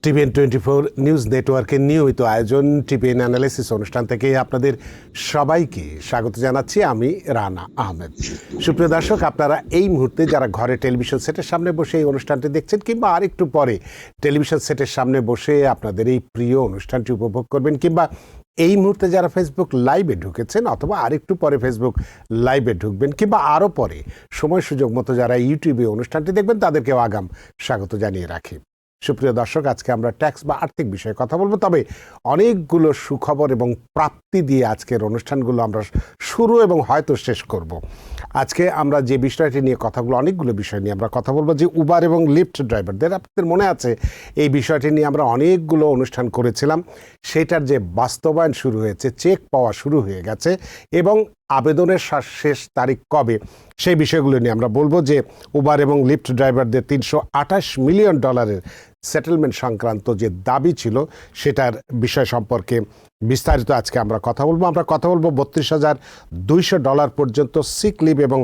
TVN 24 news নেটওয়ার্কের নিয়মিত আয়োজন টিভিএন অ্যানালিসিস অনুষ্ঠান থেকে আপনাদের সবাইকে স্বাগত জানাচ্ছি। আমি রানা আহমেদ। সুপ্রিয় দর্শক, আপনারা এই মুহূর্তে যারা ঘরে টেলিভিশন সেটের সামনে বসে এই অনুষ্ঠানটি দেখছেন কিংবা আরেকটু পরে টেলিভিশন সেটের সামনে বসে আপনাদের এই প্রিয় অনুষ্ঠানটি উপভোগ করবেন, কিংবা এই মুহূর্তে যারা ফেসবুক লাইভে ঢুকেছেন অথবা আরেকটু পরে ফেসবুক লাইভে ঢুকবেন, কিংবা আরও পরে সময় সুযোগ মতো যারা ইউটিউবে অনুষ্ঠানটি দেখবেন, তাদেরকেও আগাম স্বাগত জানিয়ে রাখি। সুপ্রিয় দর্শক, আজকে আমরা ট্যাক্স বা আর্থিক বিষয়ে কথা বলবো, তবে অনেকগুলো সুখবর এবং প্রাপ্তি দিয়ে আজকের অনুষ্ঠানগুলো আমরা শুরু এবং হয়তো শেষ করব। আজকে আমরা যে বিষয়টি নিয়ে কথাগুলো, অনেকগুলো বিষয় নিয়ে আমরা কথা বলবো, যে উবার এবং লিফট ড্রাইভারদের, আপনাদের মনে আছে এই বিষয়টি নিয়ে আমরা অনেকগুলো অনুষ্ঠান করেছিলাম। সেটার যে বাস্তবায়ন শুরু হয়েছে, চেক পাওয়া শুরু হয়ে গেছে এবং আবেদনের শেষ তারিখ কবে, সেই বিষয়গুলো নিয়ে আমরা বলবো। যে উবার এবং লিফট ড্রাইভারদের $328 মিলিয়ন সেটেলমেন্ট সংক্রান্ত যে দাবি ছিল, সেটার বিষয় সম্পর্কে বিস্তারিত আজকে আমরা কথা বলবো। আমরা কথা বলবো $32,200 পর্যন্ত সিক লিভ এবং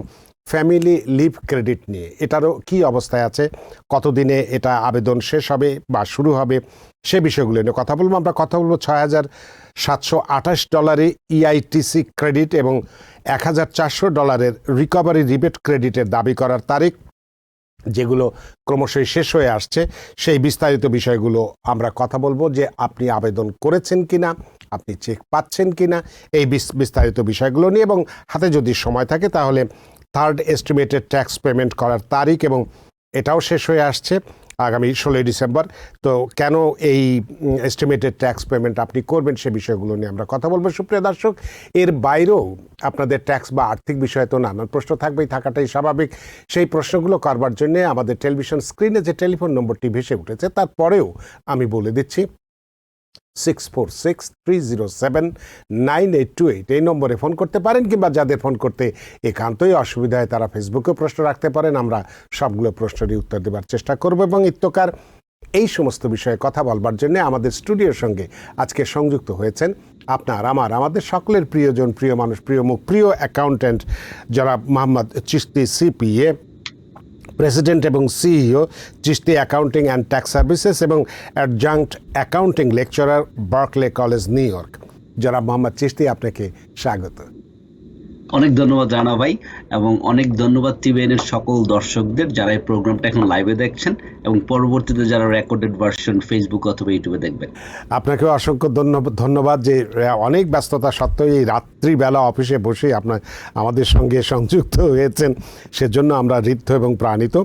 ফ্যামিলি লিভ ক্রেডিট নিয়ে। এটারও কি অবস্থায় আছে, কতদিনে এটা আবেদন শেষ হবে বা শুরু হবে, সে বিষয়গুলো নিয়ে কথা বলবো। আমরা কথা বলবো $6,728 ইআইটিসি ক্রেডিট এবং $1,400 রিকভারি রিবেট ক্রেডিটের দাবি করার তারিখ, যেগুলো ক্রমশই শেষ হয়ে আসছে। সেই বিস্তারিত বিষয়গুলো আমরা কথা বলবো, যে আপনি আবেদন করেছেন কিনা, আপনি চেক পাচ্ছেন কিনা, এই বিস্তারিত বিষয়গুলো নিয়ে। এবং হাতে যদি সময় থাকে তাহলে থার্ড এস্টিমেটেড ট্যাক্স পেমেন্ট করার তারিখ, এবং এটাও শেষ হয়ে আসছে আগামী 16 ডিসেম্বর। তো কেন এই এস্টিমেটেড ট্যাক্স পেমেন্ট আপনি করবেন, সে বিষয়গুলো নিয়ে আমরা কথা বলবো। সুপ্রিয় দর্শক, এর বাইরেও আপনাদের ট্যাক্স বা আর্থিক বিষয়ে তো নানান প্রশ্ন থাকবেই, থাকাটাই স্বাভাবিক। সেই প্রশ্নগুলো করবার জন্যে আমাদের টেলিভিশন স্ক্রিনে যে টেলিফোন নম্বরটি ভেসে উঠেছে, তারপরেও আমি বলে দিচ্ছি 646-307-9828 এই নম্বরে ফোন করতে পারেন, কিংবা যাদের ফোন করতে একান্তই অসুবিধা হয় তারা ফেসবুকেও প্রশ্ন রাখতে পারেন। আমরা সবগুলো প্রশ্নেরই উত্তর দেওয়ার চেষ্টা করব। এবং ইত্যকার এই সমস্ত বিষয়ে কথা বলবার জন্য আমাদের স্টুডিওর সঙ্গে আজকে সংযুক্ত হয়েছেন আমাদের সকলের প্রিয়জন, প্রিয় মানুষ, প্রিয় মুখ, প্রিয় অ্যাকাউন্ট্যান্ট যারা মোহাম্মদ চিশতি সিপিএ, প্রেসিডেন্ট এবং CEO Chishti accounting and tax services, এবং adjunct accounting lecturer Berkeley college, New York. যারা মোহাম্মদ চিশতি, আপনাকে স্বাগত। অনেক ধন্যবাদ রানা ভাই, এবং অনেক ধন্যবাদ টিভিএনের সকল দর্শকদের যারা এই প্রোগ্রামটা এখন লাইভে দেখছেন এবং পরবর্তীতে যারা রেকর্ডেড ভার্সন ফেসবুক অথবা ইউটিউবে দেখবেন। আপনাকেও অসংখ্য ধন্যবাদ যে অনেক ব্যস্ততা সত্ত্বেও এই রাত্রিবেলা অফিসে বসে আমাদের সঙ্গে সংযুক্ত হয়েছেন, সেজন্য আমরা ঋদ্ধ এবং প্রাণিত।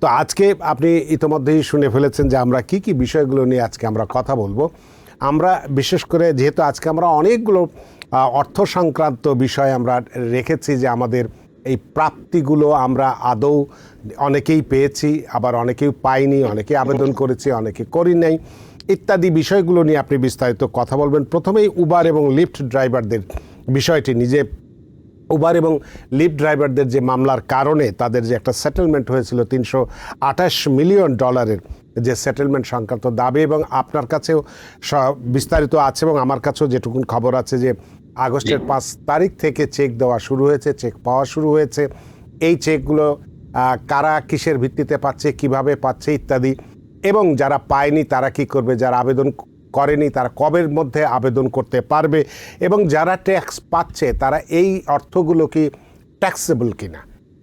তো আজকে আপনি ইতিমধ্যেই শুনে ফেলেছেন যে আমরা কি কি বিষয়গুলো নিয়ে আজকে আমরা কথা বলবো। আমরা বিশেষ করে, যেহেতু আজকে আমরা অনেকগুলো অর্থ সংক্রান্ত বিষয় আমরা রেখেছি, যে আমাদের এই প্রাপ্তিগুলো আমরা আদৌ অনেকেই পেয়েছি, আবার অনেকেই পাইনি, অনেকে আবেদন করেছি, অনেকে করি নাই, ইত্যাদি বিষয়গুলো নিয়ে আপনি বিস্তারিত কথা বলবেন। প্রথমেই উবার এবং লিফট ড্রাইভারদের বিষয়টি, নিজে উবার এবং লিফট ড্রাইভারদের যে মামলার কারণে তাদের যে একটা সেটেলমেন্ট হয়েছিল $328 মিলিয়ন যে সেটেলমেন্ট সংক্রান্ত দাবি, এবং আপনার কাছেও বিস্তারিত আছে এবং আমার কাছেও যেটুকুন খবর আছে যে আগস্টের 5 তারিখ থেকে চেক দেওয়া শুরু হয়েছে, চেক পাওয়া শুরু হয়েছে। এই চেকগুলো কারা কিসের ভিত্তিতে পাচ্ছে, কিভাবে পাচ্ছে ইত্যাদি, এবং যারা পায়নি তারা কি করবে, যারা আবেদন করেনি তারা কবের মধ্যে আবেদন করতে পারবে, এবং যারা ট্যাক্স পাচ্ছে তারা এই অর্থগুলো কি ট্যাক্সেবল কিনা,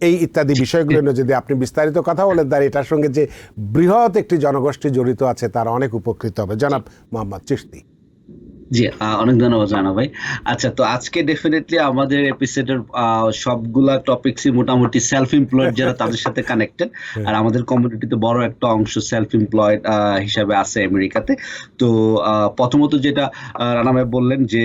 এই ইত্যাদি বিষয়গুলো নিয়ে যদি আপনি বিস্তারিত কথা বলেন, তার এটার সঙ্গে যে বৃহৎ একটি জনগোষ্ঠী জড়িত আছে তারা অনেক উপকৃত হবে। জনাব মোহাম্মদ চিশতি। জি, অনেক ধন্যবাদ রানা ভাই। আচ্ছা, তো আজকে ডেফিনেটলি আমাদের এপিসোডের সবগুলা টপিকসই মোটামুটি সেলফ এমপ্লয়েড যারা তাদের সাথে কানেক্টেড, আর আমাদের কমিউনিটিতে বড় একটা অংশ সেলফ এমপ্লয়েড হিসাবে আছে আমেরিকাতে। তো প্রথমত যেটা রানা ভাই বললেন যে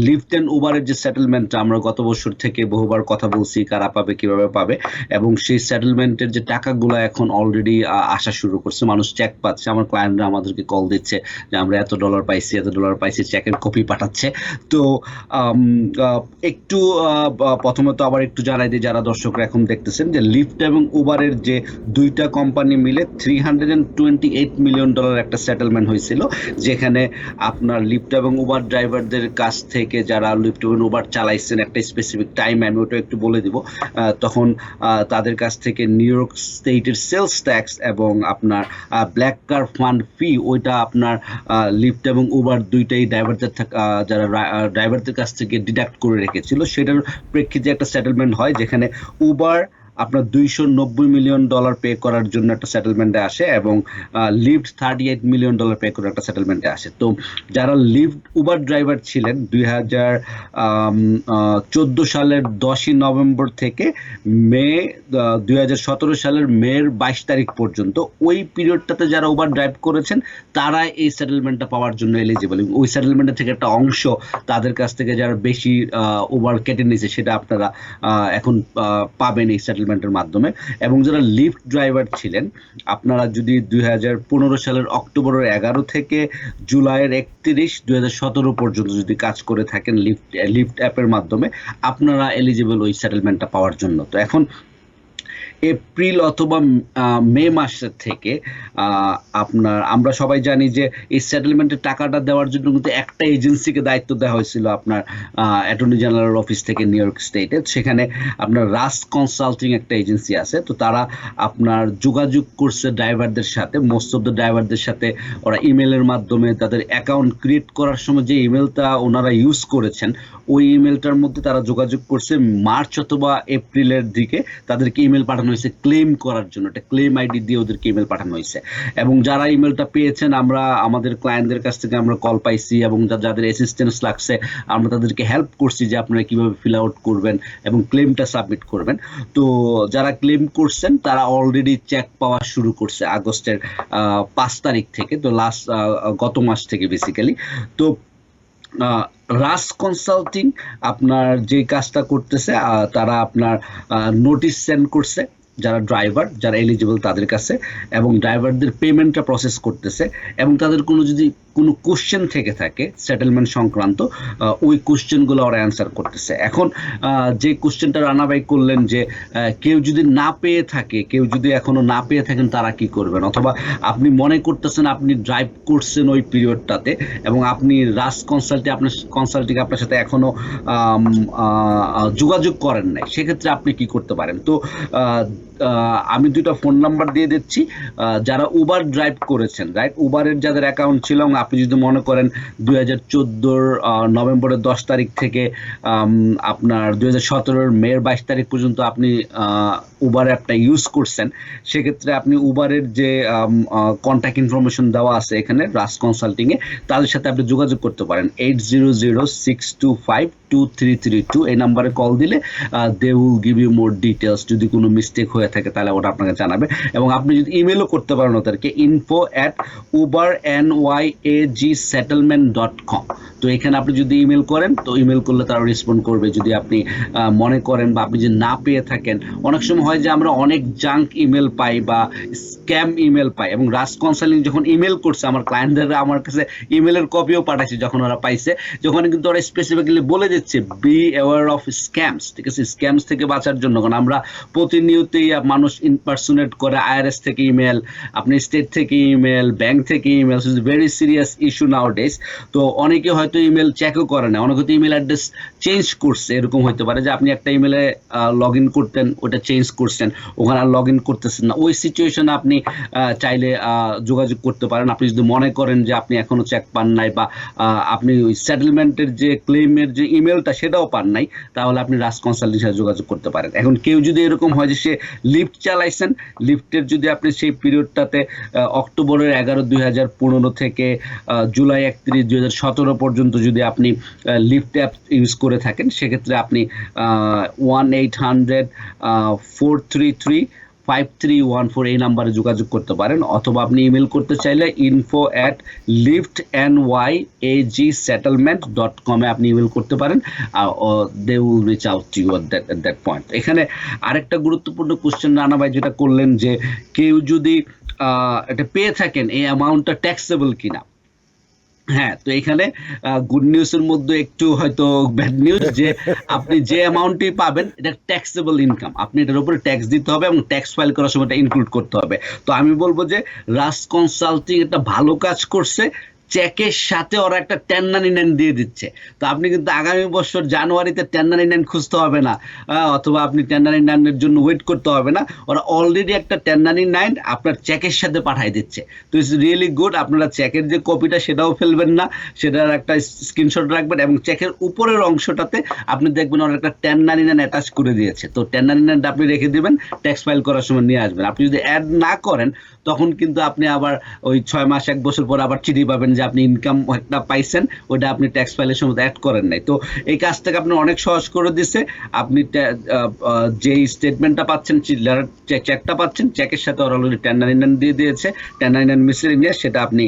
লিফট এন্ড উবারের যে সেটেলমেন্টটা আমরা গত বছর থেকে বহুবার কথা বলছি, কারা পাবে, কিভাবে পাবে, এবং সেই সেটেলমেন্টের যে টাকাগুলো এখন অলরেডি আসা শুরু করছে, মানুষ চেক পাচ্ছে। আমার ক্লায়েন্টরা আমাদেরকে কল দিচ্ছে যে আমরা এত ডলার পাইছি, চেকের কপি পাঠাচ্ছে। তো একটু প্রথমত আবার একটু জানাই দিই যারা দর্শকরা এখন দেখতেছেন, যে লিফট এবং উবারের যে দুইটা কোম্পানি মিলে $328 মিলিয়ন একটা সেটেলমেন্ট হয়েছিল, যেখানে আপনার লিফট এবং উবার ড্রাইভারদের কাছ থেকে যারা লিফট এবং উবার চালাইছেন একটা স্পেসিফিক টাইম, আমি ওটা একটু বলে দিব, তখন তাদের কাছ থেকে নিউ ইয়র্ক স্টেটের সেলস ট্যাক্স এবং আপনার ব্ল্যাক কার ফান্ড ফি, ওইটা আপনার লিফট এবং উবার দুইটাই ড্রাইভারদের যারা ড্রাইভারদের কাছ থেকে ডিডাক্ট করে রেখেছিল, সেটার প্রেক্ষিতে একটা সেটেলমেন্ট হয় যেখানে উবার আপনার $290 মিলিয়ন পে করার জন্য একটা সেটেলমেন্টে আসে এবং লিফট $38 মিলিয়ন পে করার একটা সেটেলমেন্টে আসে। তো যারা লিফট উবার ড্রাইভার ছিলেন 2014 সালের 10ই নভেম্বর থেকে মে 2017 সালের মের 22 তারিখ পর্যন্ত, ওই পিরিয়ডটাতে যারা উবার ড্রাইভ করেছেন তারা এই সেটেলমেন্টটা পাওয়ার জন্য এলিজিবল। ওই সেটেলমেন্টের থেকে একটা অংশ তাদের কাছ থেকে যারা বেশি উবার কেটে নিয়েছে সেটা আপনারা এখন পাবেন এই সেটেলমেন্টের মাধ্যমে। এবং যারা লিফট ড্রাইভার ছিলেন, আপনারা যদি 2015 সালের অক্টোবরের 11 থেকে জুলাইয়ের 31, 2017 পর্যন্ত যদি কাজ করে থাকেন লিফট অ্যাপের মাধ্যমে, আপনারা এলিজিবল ওই সেটেলমেন্টটা পাওয়ার জন্য। তো এখন এপ্রিল অথবা মে মাসের থেকে আপনার আমরা সবাই জানি যে এই সেটেলমেন্টের টাকাটা দেওয়ার জন্য কিন্তু একটা এজেন্সিকে দায়িত্ব দেওয়া হয়েছিল আপনার অ্যাটর্নি জেনারেল অফিস থেকে নিউ ইয়র্ক স্টেটে। সেখানে আপনার রাস্ক কনসাল্টিং একটা এজেন্সি আছে, তো তারা আপনার যোগাযোগ করছে ড্রাইভারদের সাথে, মোস্ট অফ দ্য ড্রাইভারদের সাথে ওরা ইমেলের মাধ্যমে তাদের অ্যাকাউন্ট ক্রিয়েট করার সময় যে ইমেলটা ওনারা ইউজ করেছেন, ওই ইমেলটার মধ্যে তারা যোগাযোগ করছে মার্চ অথবা এপ্রিলের দিকে, তাদেরকে ইমেল পাঠানো হয়েছে ক্লেম করার জন্য, একটা ক্লেম আইডি দিয়ে ওদেরকে ইমেল পাঠানো হয়েছে। এবং যারা ইমেলটা পেয়েছেন, আমরা আমাদের ক্লায়েন্টদের কাছ থেকে আমরা কল পাইছি এবং যাদের অ্যাসিস্ট্যান্স লাগছে আমরা তাদেরকে হেল্প করছি যে আপনারা কিভাবে ফিল আউট করবেন এবং ক্লেমটা সাবমিট করবেন। তো যারা ক্লেম করছেন তারা অলরেডি চেক পাওয়া শুরু করছে আগস্টের 5 তারিখ থেকে, তো লাস্ট গত মাস থেকে বেসিক্যালি। তো রাস্ক কনসাল্টিং আপনার যে কাজটা করতেছে, তারা আপনার নোটিশ সেন্ড করছে যারা ড্রাইভার, যারা এলিজিবল তাদের কাছে, এবং ড্রাইভারদের পেমেন্টটা প্রসেস করতেছে, এবং তাদের যদি কোনো কোশ্চেন থেকে থাকে সেটেলমেন্ট সংক্রান্ত, ওই কোশ্চেনগুলো ওরা অ্যান্সার করতেছে। এখন যে কোশ্চেনটা রানা ভাই করলেন যে কেউ যদি না পেয়ে থাকে, কেউ যদি এখনো না পেয়ে থাকেন তারা কি করবেন, অথবা আপনি মনে করতেছেন আপনি ড্রাইভ করছেন ওই পিরিয়ডটাতে এবং আপনি রাস্ক কনসাল্টিং আপনার সাথে এখনো যোগাযোগ করেন নাই, সেক্ষেত্রে আপনি কি করতে পারেন। তো আমি দুটো ফোন নাম্বার দিয়ে দিচ্ছি। যারা উবার ড্রাইভ করেছেন, রাইট, উবারের যাদের অ্যাকাউন্ট ছিল, আপনি যদি মনে করেন 2014 নভেম্বরের 10 তারিখ থেকে আপনার 2017 মের 22 তারিখ পর্যন্ত আপনি উবার অ্যাপটা ইউজ করছেন, সেক্ষেত্রে আপনি উবারের যে কন্ট্যাক্ট ইনফরমেশন দেওয়া আছে এখানে রাস্ক কনসাল্টিংয়ে, তাদের সাথে আপনি যোগাযোগ করতে পারেন 800-625-2332। এই নাম্বারে কল দিলে they will give you more details. যদি কোনো মিস্টেক হয়ে থাকে তাহলে ওটা আপনাকে জানাবে। এবং আপনি যদি ইমেলও করতে পারেন ওদেরকে, info@ubernyagsettlement.com। তো এখানে আপনি যদি ইমেল করেন, তো ইমেল করলে তারা রেসপন্ড করবে যদি আপনি মনে করেন বা আপনি যদি না পেয়ে থাকেন। অনেক সময় হয় যে আমরা অনেক জাঙ্ক ইমেল পাই বা স্ক্যাম ইমেল পাই, এবং রাস্ক কনসাল্টিং যখন ইমেল করছে, আমার ক্লায়েন্টরা আমার কাছে ইমেলের কপিও পাঠাচ্ছে যখন ওরা পাইছে, যখন কিন্তু ওরা স্পেসিফিক্যালি বলে দিচ্ছে বি অ্যাওয়ার অফ স্ক্যামস, ঠিক আছে, স্ক্যামস থেকে বাঁচার জন্য। কারণ আমরা প্রতিনিয়তই মানুষ ইনপার্সোনেট করে, আইআরএস থেকে ইমেল, আপনি স্টেট থেকে ইমেল, ব্যাংক থেকে ইমেল, ভেরি সিরিয়াস ইস্যু নাও ডেজ। তো অনেকে হয়তো ইমেল চেকও করে না, অনেকে হয়তো ইমেল অ্যাড্রেস চেঞ্জ করছে, এরকম হতে পারে যে আপনি একটা ইমেলে লগ ইন করতেন, ওটা চেঞ্জ করছেন, ওখানে আর লগ ইন করতেছেন না। ওই সিচুয়েশনে আপনি চাইলে যোগাযোগ করতে পারেন। আপনি যদি মনে করেন যে আপনি এখনো চেক পান নাই বা আপনি ওই সেটেলমেন্টের যে ক্লেমের যে ইমেলটা সেটাও পান নাই, তাহলে আপনি রাস্ক কনসাল্টিংয়ের সাথে যোগাযোগ করতে পারেন। এখন কেউ যদি এরকম হয় যে সে লিফট চালাইছেন, লিফটের যদি আপনি সেই পিরিয়ডটাতে অক্টোবরের 11, 2015 থেকে জুলাই 31, 2017 পর্যন্ত যদি আপনি লিফট অ্যাপ ইউজ করে থাকেন, সেক্ষেত্রে আপনি 1-800-433-5314 এই নাম্বারে যোগাযোগ করতে পারেন, অথবা আপনি ইমেল করতে চাইলে info@liftnyagsettlement.com আপনি ইমেল করতে পারেন। They will reach out to you at that point. এখানে আরেকটা গুরুত্বপূর্ণ কোশ্চেন রানা ভাই যেটা করলেন যে কেউ যদি এটা পেয়ে থাকেন, এই অ্যামাউন্টটা ট্যাক্সেবল কিনা। হ্যাঁ, তো এখানে গুড নিউজের মধ্যে একটু হয়তো ব্যাড নিউজ, যে আপনি যে অ্যামাউন্টই পাবেন এটা ট্যাক্সেবল ইনকাম, আপনি এটার উপরে ট্যাক্স দিতে হবে এবং ট্যাক্স ফাইল করার সময় এটা ইনক্লুড করতে হবে। তো আমি বলবো যে রাস্ক কনসাল্টিং একটা ভালো কাজ করছে, চেকের সাথে ওরা একটা 1099 দিয়ে দিচ্ছে। তো আপনি কিন্তু আগামী বছর জানুয়ারিতে 1099 খুঁজতে হবে না, অথবা আপনি 1099 এর জন্য ওয়েট করতে হবে না। ওরা অলরেডি একটা 1099 আপনার চেকের সাথে পাঠিয়ে দিচ্ছে। তো ইটস রিয়েলি গুড। আপনারা চেকের যে কপিটা সেটাও ফেলবেন না, সেটার একটা স্ক্রিনশট রাখবেন, এবং চেকের উপরের অংশটাতে আপনি দেখবেন ওরা একটা 1099 অ্যাটাচ করে দিয়েছে। তো 1099 আপনি রেখে দিবেন, ট্যাক্স ফাইল করার সময় নিয়ে আসবেন। আপনি যদি অ্যাড না করেন তখন কিন্তু আপনি আবার ওই 6 মাস 1 বছর পর আবার চিঠি পাবেন যে আপনি ইনকাম একটা পাইছেন, ওটা আপনি ট্যাক্স ফাইলের সময় অ্যাড করেন নাই। তো এই কাজটাকে আপনি অনেক সহজ করে দিছে। আপনি যেই স্টেটমেন্টটা পাচ্ছেন, চেকটা পাচ্ছেন, চেকের সাথে ওরা অলরেডি 1099 দিয়ে দিয়েছে, 1099 মিসেলেনিয়াস, সেটা আপনি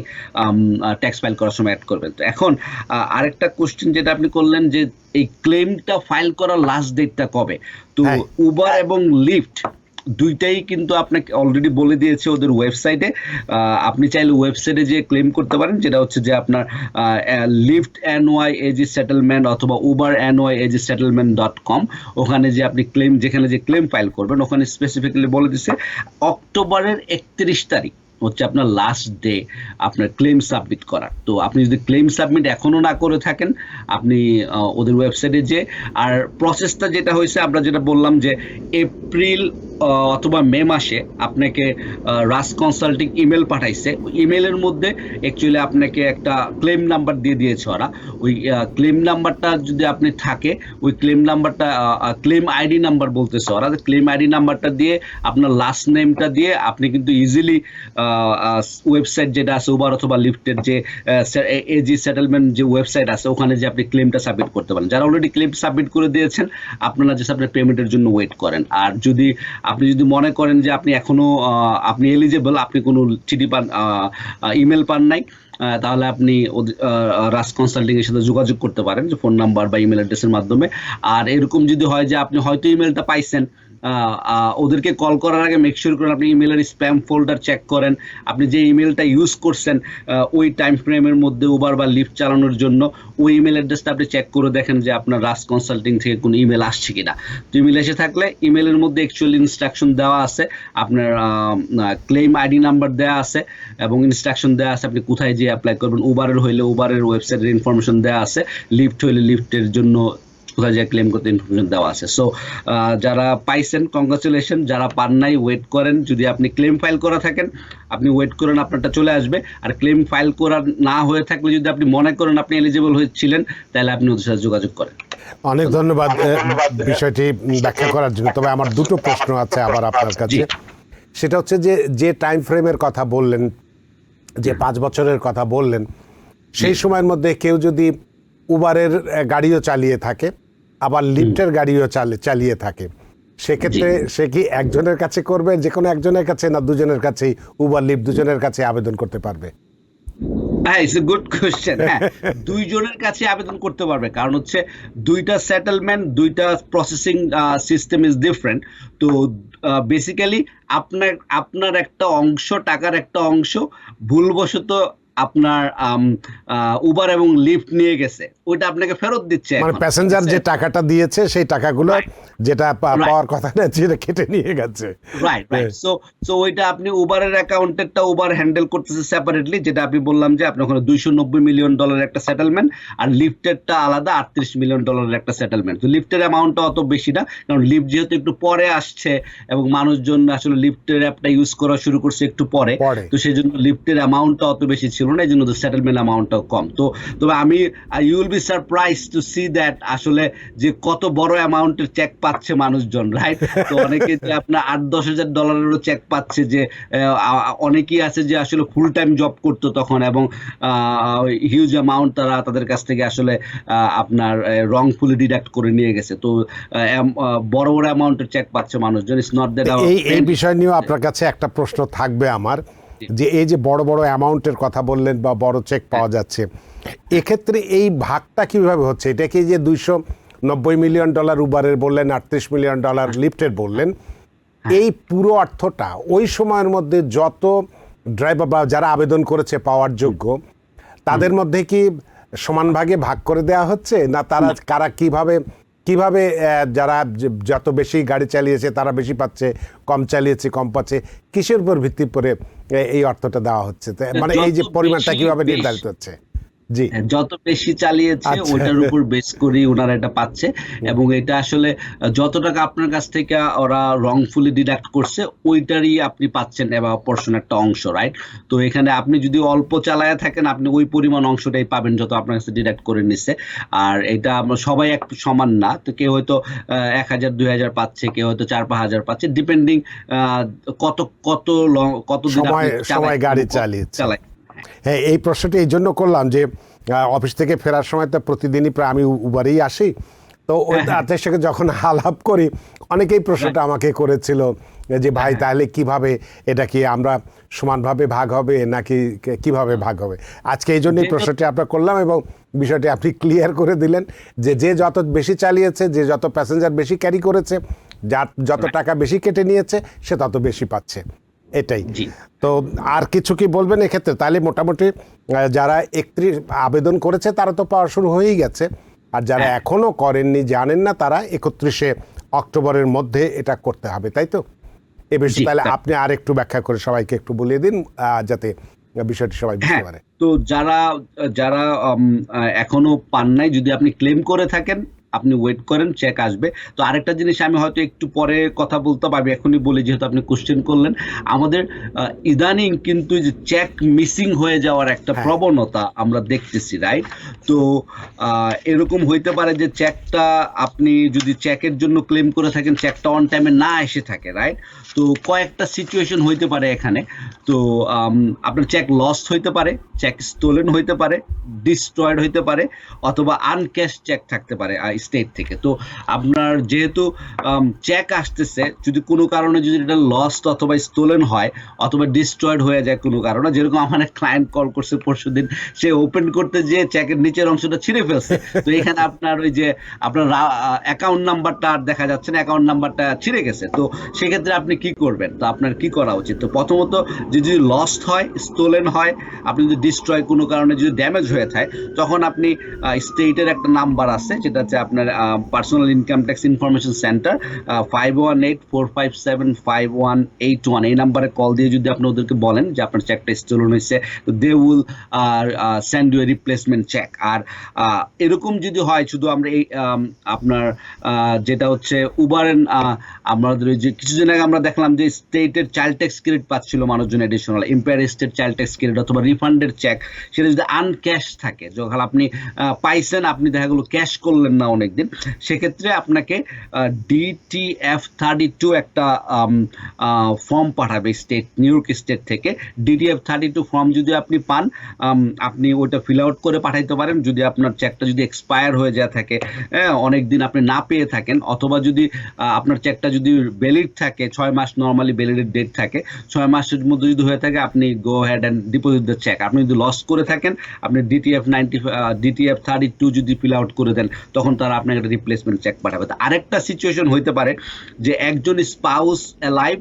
ট্যাক্স ফাইল করার সময় অ্যাড করবেন। তো এখন আরেকটা কোশ্চেন যেটা আপনি করলেন যে এই ক্লেমটা ফাইল করার লাস্ট ডেটটা কবে। তো উবার এবং লিফট দুইটাই কিন্তু আপনাকে অলরেডি বলে দিয়েছে ওদের ওয়েবসাইটে। আপনি চাইলে ওয়েবসাইটে যে ক্লেম করতে পারেন, যেটা হচ্ছে যে আপনার লিফট NYAG সেটেলমেন্ট অথবা উবার NYAG settlement.com। ওখানে যে আপনি ক্লেম, যেখানে যে ক্লেম ফাইল করবেন, ওখানে স্পেসিফিক্যালি বলে দিচ্ছে অক্টোবরের 31 তারিখ হচ্ছে আপনার লাস্ট ডে আপনার ক্লেম সাবমিট করার। তো আপনি যদি ক্লেম সাবমিট এখনো না করে থাকেন, আপনি ওদের ওয়েবসাইটে যে, আর প্রসেসটা যেটা হয়েছে আমরা যেটা বললাম যে এপ্রিল অথবা মে মাসে আপনাকে রাস কনসাল্টিং ইমেল পাঠাইছে। ইমেলের মধ্যে অ্যাকচুয়ালি আপনাকে একটা ক্লেম নাম্বার দিয়ে দিয়েছে ওরা। ওই ক্লেম নাম্বারটা যদি আপনি থাকে, ওই ক্লেম নাম্বারটা ক্লেম আইডি নাম্বার বলতেছে ওরা। ক্লেম আইডি নাম্বারটা দিয়ে আপনার লাস্ট নেমটা দিয়ে আপনি কিন্তু ইজিলি ওয়েবসাইট যেটা আছে উবার অথবা লিফটের যে এজি সেটেলমেন্ট যে ওয়েবসাইট আছে, ওখানে যে আপনি ক্লেমটা সাবমিট করতে পারেন। যারা অলরেডি ক্লেম সাবমিট করে দিয়েছেন, আপনারা জাস্ট আপনার পেমেন্টের জন্য ওয়েট করেন। আর আপনি যদি মনে করেন যে আপনি এখনো আপনি এলিজেবল, আপনি কোনো চিঠি পান, ইমেল পান নাই, তাহলে আপনি রাস কনসাল্টিং এর সাথে যোগাযোগ করতে পারেন, যে ফোন নাম্বার বা ইমেল অ্যাড্রেসের মাধ্যমে। আর এরকম যদি হয় যে আপনি হয়তো ইমেলটা পাইছেন, ওদেরকে কল করার আগে মেক শিওর করেন আপনি ইমেলের স্প্যাম ফোল্ডার চেক করেন। আপনি যে ইমেলটা ইউজ করছেন ওই টাইম ফ্রেমের মধ্যে উবার বা লিফট চালানোর জন্য, ওই ইমেল অ্যাড্রেসটা আপনি চেক করে দেখেন যে আপনার রাস কনসাল্টিং থেকে কোনো ইমেল আসছে কিনা। তো ইমেল এসে থাকলে ইমেলের মধ্যে অ্যাকচুয়ালি ইনস্ট্রাকশন দেওয়া আছে, আপনার ক্লেম আইডি নাম্বার দেওয়া আছে এবং ইনস্ট্রাকশন দেওয়া আছে আপনি কোথায় যেয়ে অ্যাপ্লাই করবেন। উবারের হইলে উবারের ওয়েবসাইটের ইনফরমেশন দেওয়া আছে, লিফট হইলে লিফটের জন্য কোথায় যা ক্লেম করতে ইনফরমেশন দেওয়া আছে। সো যারা পাইছেন কংগ্রাচুলেশন, যারা পান নাই ওয়েট করেন। যদি আপনি ক্লেম ফাইল করা থাকেন আপনি ওয়েট করেন, আপনারটা চলে আসবে। আর ক্লেম ফাইল করা না হয়ে থাকলে যদি আপনি মনে করেন আপনি এলিজিবল হয়েছিলেন, তাহলে আপনি ওদের সাথে যোগাযোগ করেন। অনেক ধন্যবাদ বিষয়টি ব্যাখ্যা করার জন্য। তবে আমার দুটো প্রশ্ন আছে আবার আপনার কাছে। সেটা হচ্ছে যে টাইম ফ্রেমের কথা বললেন, যে 5 বছরের কথা বললেন, সেই সময়ের মধ্যে কেউ যদি উবারের গাড়িও চালিয়ে থাকে আবার লিফটের গাড়িও চালিয়ে থাকে, সেক্ষেত্রে সে কি একজনের কাছে করবে, যে কোনো একজনের কাছে, না দুজনের কাছেই উবার লিফট দুজনের কাছে আবেদন করতে পারবে? হ্যাঁ, ইটস এ গুড কোশ্চেন। হ্যাঁ, দুইজনের কাছে আবেদন করতে পারবে, কারণ হচ্ছে দুইটা সেটেলমেন্ট, দুইটা প্রসেসিং সিস্টেম ইজ ডিফারেন্ট। তো বেসিক্যালি আপনার একটা অংশ, টাকার একটা অংশ ভুলবশত আপনার উবার এবং লিফট নিয়ে গেছে, ওইটা আপনাকে ফেরত দিচ্ছে। মানে প্যাসেঞ্জার যে টাকাটা দিয়েছে সেই টাকাগুলো যেটা পাওয়ার কথা না, যেটা কেটে নিয়ে গেছে। রাইট। সো ওইটা আপনি উবারের অ্যাকাউন্টেরটা উবার হ্যান্ডেল করতেছে সেপারেটলি, যেটা আপনি বললাম যে আপনি ওখানে $290 মিলিয়ন একটা সেটেলমেন্ট, আর লিফটেরটা আলাদা $38 মিলিয়ন একটা সেটেলমেন্ট। তো লিফটের অ্যামাউন্টটা অত বেশি না, কারণ লিফট যেহেতু একটু পরে আসছে এবং মানুষজন আসলে লিফটের অ্যাপটা ইউজ করা শুরু করছে একটু পরে, তো সেই জন্য লিফটের অ্যামাউন্টটা অত বেশি ছিল না, এই জন্য সেটেলমেন্ট অ্যামাউন্টটাও কম। তবে আমি you will be surprise to see that আসলে যে কত বড় অ্যামাউন্টের চেক পাচ্ছে মানুষজন, রাইট? তো অনেকে যে আপনার $8-10 হাজার চেক পাচ্ছে, যে অনেকেই আছে যে আসলে ফুল টাইম জব করতো তখন, এবং হিউজ অ্যামাউন্ট তাদের কাছ থেকে আসলে আপনার রংফুলি ডিডাক্ট করে নিয়ে গেছে। তো বড় বড় অ্যামাউন্টের চেক পাচ্ছে মানুষজন। It's not that. এই বিষয় নিয়েও আপনার কাছে একটা প্রশ্ন থাকবে আমার, যে এই যে বড় বড় অ্যামাউন্টের কথা বললেন বা বড় চেক পাওয়া যাচ্ছে, এক্ষেত্রে এই ভাগটা কিভাবে হচ্ছে? এটা কি যে $290 মিলিয়ন উবারের বললেন, $38 মিলিয়ন লিফটের বললেন, এই পুরো অর্থটা ওই সময়ের মধ্যে যত ড্রাইভার বা যারা আবেদন করেছে পাওয়ার যোগ্য, তাদের মধ্যে কি সমান ভাগে ভাগ করে দেওয়া হচ্ছে, না তারা কারা কিভাবে কিভাবে যারা যত বেশি গাড়ি চালিয়েছে তারা বেশি পাচ্ছে, কম চালিয়েছে কম পাচ্ছে, কিসের উপর ভিত্তি করে এই অর্থটা দেওয়া হচ্ছে, মানে এই যে পরিমাণটা কিভাবে নির্ধারিত হচ্ছে? জি, যত বেশি চালিয়েছে আচ্ছা। ওইটার উপর বেস করে ওনারা এটা পাচ্ছে, এবং এটা আসলে যত টাকা আপনার কাছ থেকে ওরা রংফুলি ডিডাক্ট করছে ওইটারই আপনি পাচ্ছেন এবার পোর্শন একটা অংশ, রাইট? তো এখানে আপনি যদি অল্প চালায় থাকেন আপনি ওই পরিমাণ অংশটাই পাবেন যত আপনার কাছে ডিডাক্ট করে নিচ্ছে। আর এটা আমরা সবাই একটু সমান না, তো কেউ হয়তো 1,000-2,000 পাচ্ছে, কেউ হয়তো 4-5,000 পাচ্ছে, ডিপেন্ডিং কত কত কতদিন আপনি সময় গাড়ি চালিয়েছে। চালায়। হ্যাঁ, এই প্রশ্নটি এই জন্য করলাম যে অফিস থেকে ফেরার সময় তো প্রতিদিনই প্রায় আমি উবারেই আসি, তো ওই তাদের সাথে যখন আলাপ করি অনেকেই প্রশ্নটা আমাকে করেছিল যে ভাই তাহলে কিভাবে এটা কি আমরা সমানভাবে ভাগ হবে নাকি কিভাবে ভাগ হবে। আজকে এই জন্যই প্রশ্নটি আপনার করলাম এবং বিষয়টি আপনি ক্লিয়ার করে দিলেন যে যে যত বেশি চালিয়েছে, যে যত প্যাসেঞ্জার বেশি ক্যারি করেছে, যার যত টাকা বেশি কেটে নিয়েছে সে তত বেশি পাচ্ছে, এটাই। তো আর কিছু কি বলবেন এক্ষেত্রে? তাহলে মোটামুটি যারা 31 আবেদন করেছে তারা তো পাওয়া শুরু হয়েই গেছে, আর যারা এখনো করেননি, জানেন না, তারা 31শে অক্টোবরের মধ্যে এটা করতে হবে, তাই তো? এ বিষয়ে তাহলে আপনি আর একটু ব্যাখ্যা করে সবাইকে একটু বলিয়ে দিন যাতে বিষয়টি সবাই বুঝতে পারে। তো যারা যারা এখনো পান নাই, যদি আপনি ক্লেম করে থাকেন আপনি ওয়েট করেন, চেক আসবে। তো আরেকটা জিনিস আমি হয়তো একটু পরে কথা বলতে পারবি, এখনই বলি যেহেতু আপনি কোশ্চেন করলেন। আমাদের ইদানিং কিন্তু যে চেক মিসিং হয়ে যাওয়ার একটা প্রবণতা আমরা দেখতেছি, রাইট? তো এরকম হইতে পারে যে চেকটা আপনি যদি চেকের জন্য ক্লেম করে থাকেন, চেকটা অন টাইমে না এসে থাকে, রাইট? তো কয়েকটা সিচুয়েশন হইতে পারে এখানে। তো আপনার চেক লস্ট হইতে পারে, চেক স্টোলেন হইতে পারে, ডিস্ট্রয়েড হইতে পারে, অথবা আনক্যাশ চেক থাকতে পারে স্টেট থেকে। তো আপনার যেহেতু চেক আসতেছে, যদি কোনো কারণে যদি এটা লস্ট অথবা স্টোলেন হয় অথবা ডিস্ট্রয়েড হয়ে যায় কোনো কারণে, যেরকম আমার এক ক্লায়েন্ট কল করছে পরশুদিন, সে ওপেন করতে যেয়ে চেকের নিচের অংশটা ছিঁড়ে ফেলছে। তো এখানে আপনার ওই যে আপনার অ্যাকাউন্ট নাম্বারটা আর দেখা যাচ্ছে না, অ্যাকাউন্ট নাম্বারটা ছিঁড়ে গেছে। তো সেক্ষেত্রে আপনি কি করবেন? তো আপনার কি করা উচিত? তো প্রথমত যদি লস্ট হয়, স্টোলেন হয়, আপনি যদি ডিস্ট্রয় কোনো কারণে যদি ড্যামেজ হয়ে থাকে, তখন আপনি স্টেটের একটা নাম্বার আছে, যেটা হচ্ছে আপনার personal income tax information centre 5184575181, এই নাম্বারে কল দিয়ে যদি আপনি ওদেরকে বলেন যে আপনার চেকটা স্টোলেন হয়েছে, তো they will send you a replacement cheque. আর এরকম যদি হয়, শুধু আমরা এই আপনার যেটা হচ্ছে উবারের আমাদের যে কিছুদিন আগে আমরা দেখলাম যে স্টেটের চাইল্ড ট্যাক্স ক্রেডিট পাচ্ছিল মানুষজন additional, empire state child tax credit অথবা রিফান্ডের চেক, সেটা যদি আনক্যাশ থাকে, যখন আপনি পাইছেন আপনি দেখা গেলো ক্যাশ করলেন না অনেকদিন, সেক্ষেত্রে আপনাকে DTF-32 একটা ফর্ম পাঠাবে স্টেট, নিউ ইয়র্ক স্টেট থেকে। DTF-32 ফর্ম যদি আপনি পান, আপনি ওটা ফিল আউট করে পাঠাইতে পারেন। যদি আপনার চেকটা যদি এক্সপায়ার হয়ে যায় থাকে, অনেক দিন আপনি না পেয়ে থাকেন, অথবা যদি আপনার চেকটা যদি ভ্যালিড থাকে, 6 মাস নর্মালি ভ্যালিডের ডেট থাকে, 6 মাসের মধ্যে যদি হয়ে থাকে, আপনি go head and deposit the cheque. আপনি যদি লস করে থাকেন, আপনি DTF-32 যদি ফিল আউট করে দেন, তখন তারা আপনাকে একটা রিপ্লেসমেন্ট চেক পাঠাবে। আরেকটা সিচুয়েশন হইতে পারে যে একজন স্পাউস অ্যালাইভ,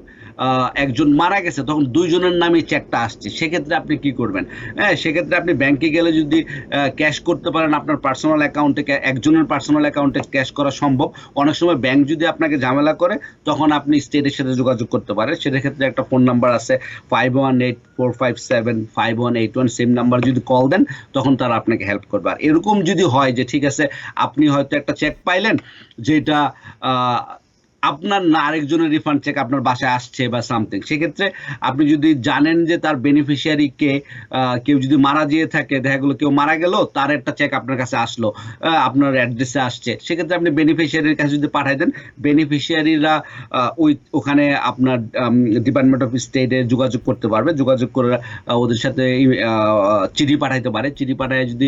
একজন মারা গেছে, তখন দুইজনের নামে চেকটা আসছে, সেক্ষেত্রে আপনি কি করবেন? সেক্ষেত্রে আপনি ব্যাংকে গেলে যদি ক্যাশ করতে পারেন আপনার পার্সোনাল অ্যাকাউন্টে, একজনের পার্সোনাল অ্যাকাউন্টে ক্যাশ করা সম্ভব। অনেক সময় ব্যাংক যদি আপনাকে ঝামেলা করে, তখন আপনি স্টেটের সাথে যোগাযোগ করতে পারেন। সেটার ক্ষেত্রে একটা ফোন নাম্বার আছে 5184575181, সেম নাম্বার যদি কল দেন, তখন তারা আপনাকে হেল্প করবে। আর এরকম যদি হয় যে ঠিক আছে, আপনি হয়তো একটা চেক পাইলেন যেটা আপনার না, আরেকজনের রিফান্ড চেক আপনার বাসায় আসছে বা সামথিং, সেক্ষেত্রে আপনি যদি জানেন যে তার বেনিফিশিয়ারি কে, কেউ যদি মারা যেয়ে থাকে, দেখা গেলো কেউ মারা গেল, তার একটা চেক আপনার কাছে আসলো, আপনার অ্যাড্রেসে আসছে, সেক্ষেত্রে আপনি বেনিফিশিয়ারির কাছে যদি পাঠাই দেন, বেনিফিশিয়ারিরা ওখানে আপনার ডিপার্টমেন্ট অফ স্টেটে যোগাযোগ করতে পারবে, যোগাযোগ করে ওদের সাথে চিঠি পাঠাইতে পারে, চিঠি পাঠায় যদি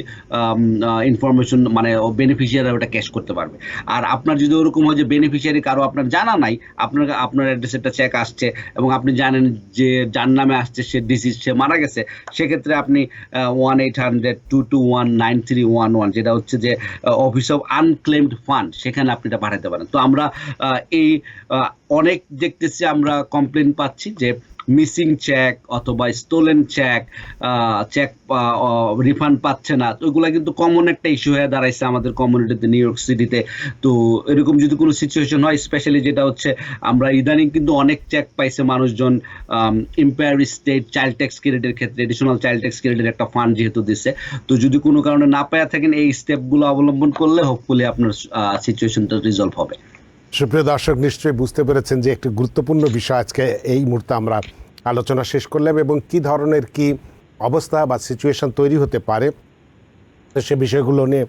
ইনফরমেশন মানে বেনিফিশিয়ারিরা ওটা ক্যাশ করতে পারবে। আর আপনার যদি ওরকম হয় যে বেনিফিশিয়ারি কারো আপনার জানা নাই, আপনার অ্যাড্রেসে একটা চেক আসছে এবং আপনি জানেন যে যার নামে আসছে সে ডিসিজ, সে মারা গেছে, সেক্ষেত্রে আপনি 1-800-221-9311, যেটা হচ্ছে যে অফিস অফ আনক্লেমড ফান্ড, সেখানে আপনি এটা পাঠাতে পারেন। তো আমরা এই অনেক দেখতেছি আমরা কমপ্লেন পাচ্ছি যে মিসিং চেক অথবা স্টোলেন চেক, চেক রিফান্ড পাচ্ছে না, তো ওইগুলা কিন্তু কমন একটা ইস্যু হয়ে দাঁড়াইছে আমাদের কমিউনিটিতে, নিউ ইয়র্ক সিটিতে। তো এরকম যদি কোনো সিচুয়েশন হয়, স্পেশালি যেটা হচ্ছে আমরা ইদানিং কিন্তু অনেক চেক পাইছে মানুষজন ইম্পায়ার স্টেট চাইল্ড ট্যাক্স ক্রেডিটের ক্ষেত্রে, এডিশনাল চাইল্ড ট্যাক্স ক্রেডিটের একটা ফান্ড যেহেতু দিচ্ছে, তো যদি কোনো কারণে না পাওয়া থাকেন এই স্টেপগুলো অবলম্বন করলে হোপফুলি আপনার সিচুয়েশনটা রিজলভ হবে। সুপ্রিয় দর্শক, নিশ্চয়ই বুঝতে পেরেছেন যে একটি গুরুত্বপূর্ণ বিষয় আজকে এই মুহূর্তে আমরা আলোচনা শেষ করলাম, এবং কি ধরনের কি অবস্থা বা সিচুয়েশন তৈরি হতে পারে সে বিষয়গুলো নিয়ে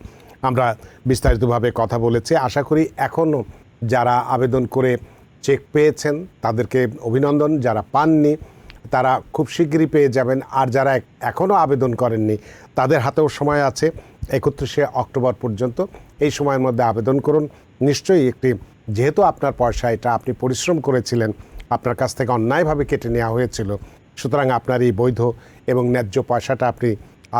আমরা বিস্তারিতভাবে কথা বলেছি। আশা করি এখনও যারা আবেদন করে চেক পেয়েছেন তাদেরকে অভিনন্দন, যারা পাননি তারা খুব শিগগিরই পেয়ে যাবেন, আর যারা এখনও আবেদন করেননি তাদের হাতেও সময় আছে 31শে অক্টোবর পর্যন্ত। এই সময়ের মধ্যে আবেদন করুন। নিশ্চয়ই একটি, যেহেতু আপনার পয়সা, এটা আপনি পরিশ্রম করেছিলেন, আপনার কাছ থেকে অন্যায়ভাবে কেটে নেওয়া হয়েছিল, সুতরাং আপনার এই বৈধ এবং ন্যায্য পয়সাটা আপনি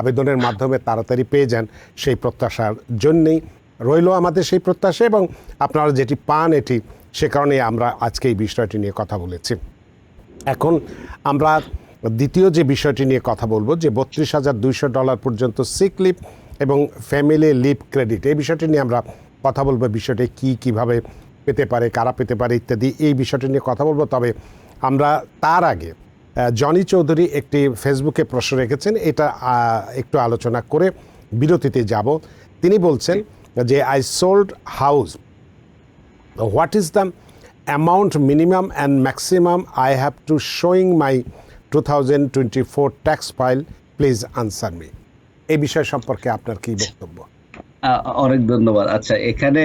আবেদনের মাধ্যমে তাড়াতাড়ি পেয়ে যান, সেই প্রত্যাশার জন্যেই রইল আমাদের সেই প্রত্যাশা, এবং আপনারা যেটি পান এটি, সে কারণে আমরা আজকে এই বিষয়টি নিয়ে কথা বলেছি। এখন আমরা দ্বিতীয় যে বিষয়টি নিয়ে কথা বলবো, যে $32,200 পর্যন্ত সিক লিভ এবং ফ্যামিলি লিভ ক্রেডিট, এই বিষয়টি নিয়ে আমরা কথা বলবো। বিষয়টি কিভাবে পেতে পারে, কারা পেতে পারে ইত্যাদি, এই বিষয়টি নিয়ে কথা বলবো। তবে আমরা তার আগে জনি চৌধুরী একটি ফেসবুকে প্রশ্ন রেখেছেন, এটা একটু আলোচনা করে বিরতিতে যাব। তিনি বলছেন যে I sold house, what is the amount minimum and maximum I have to showing my 2024 tax file, please answer me. এই বিষয় সম্পর্কে আপনার কি বক্তব্য? অনেক ধন্যবাদ। আচ্ছা, এখানে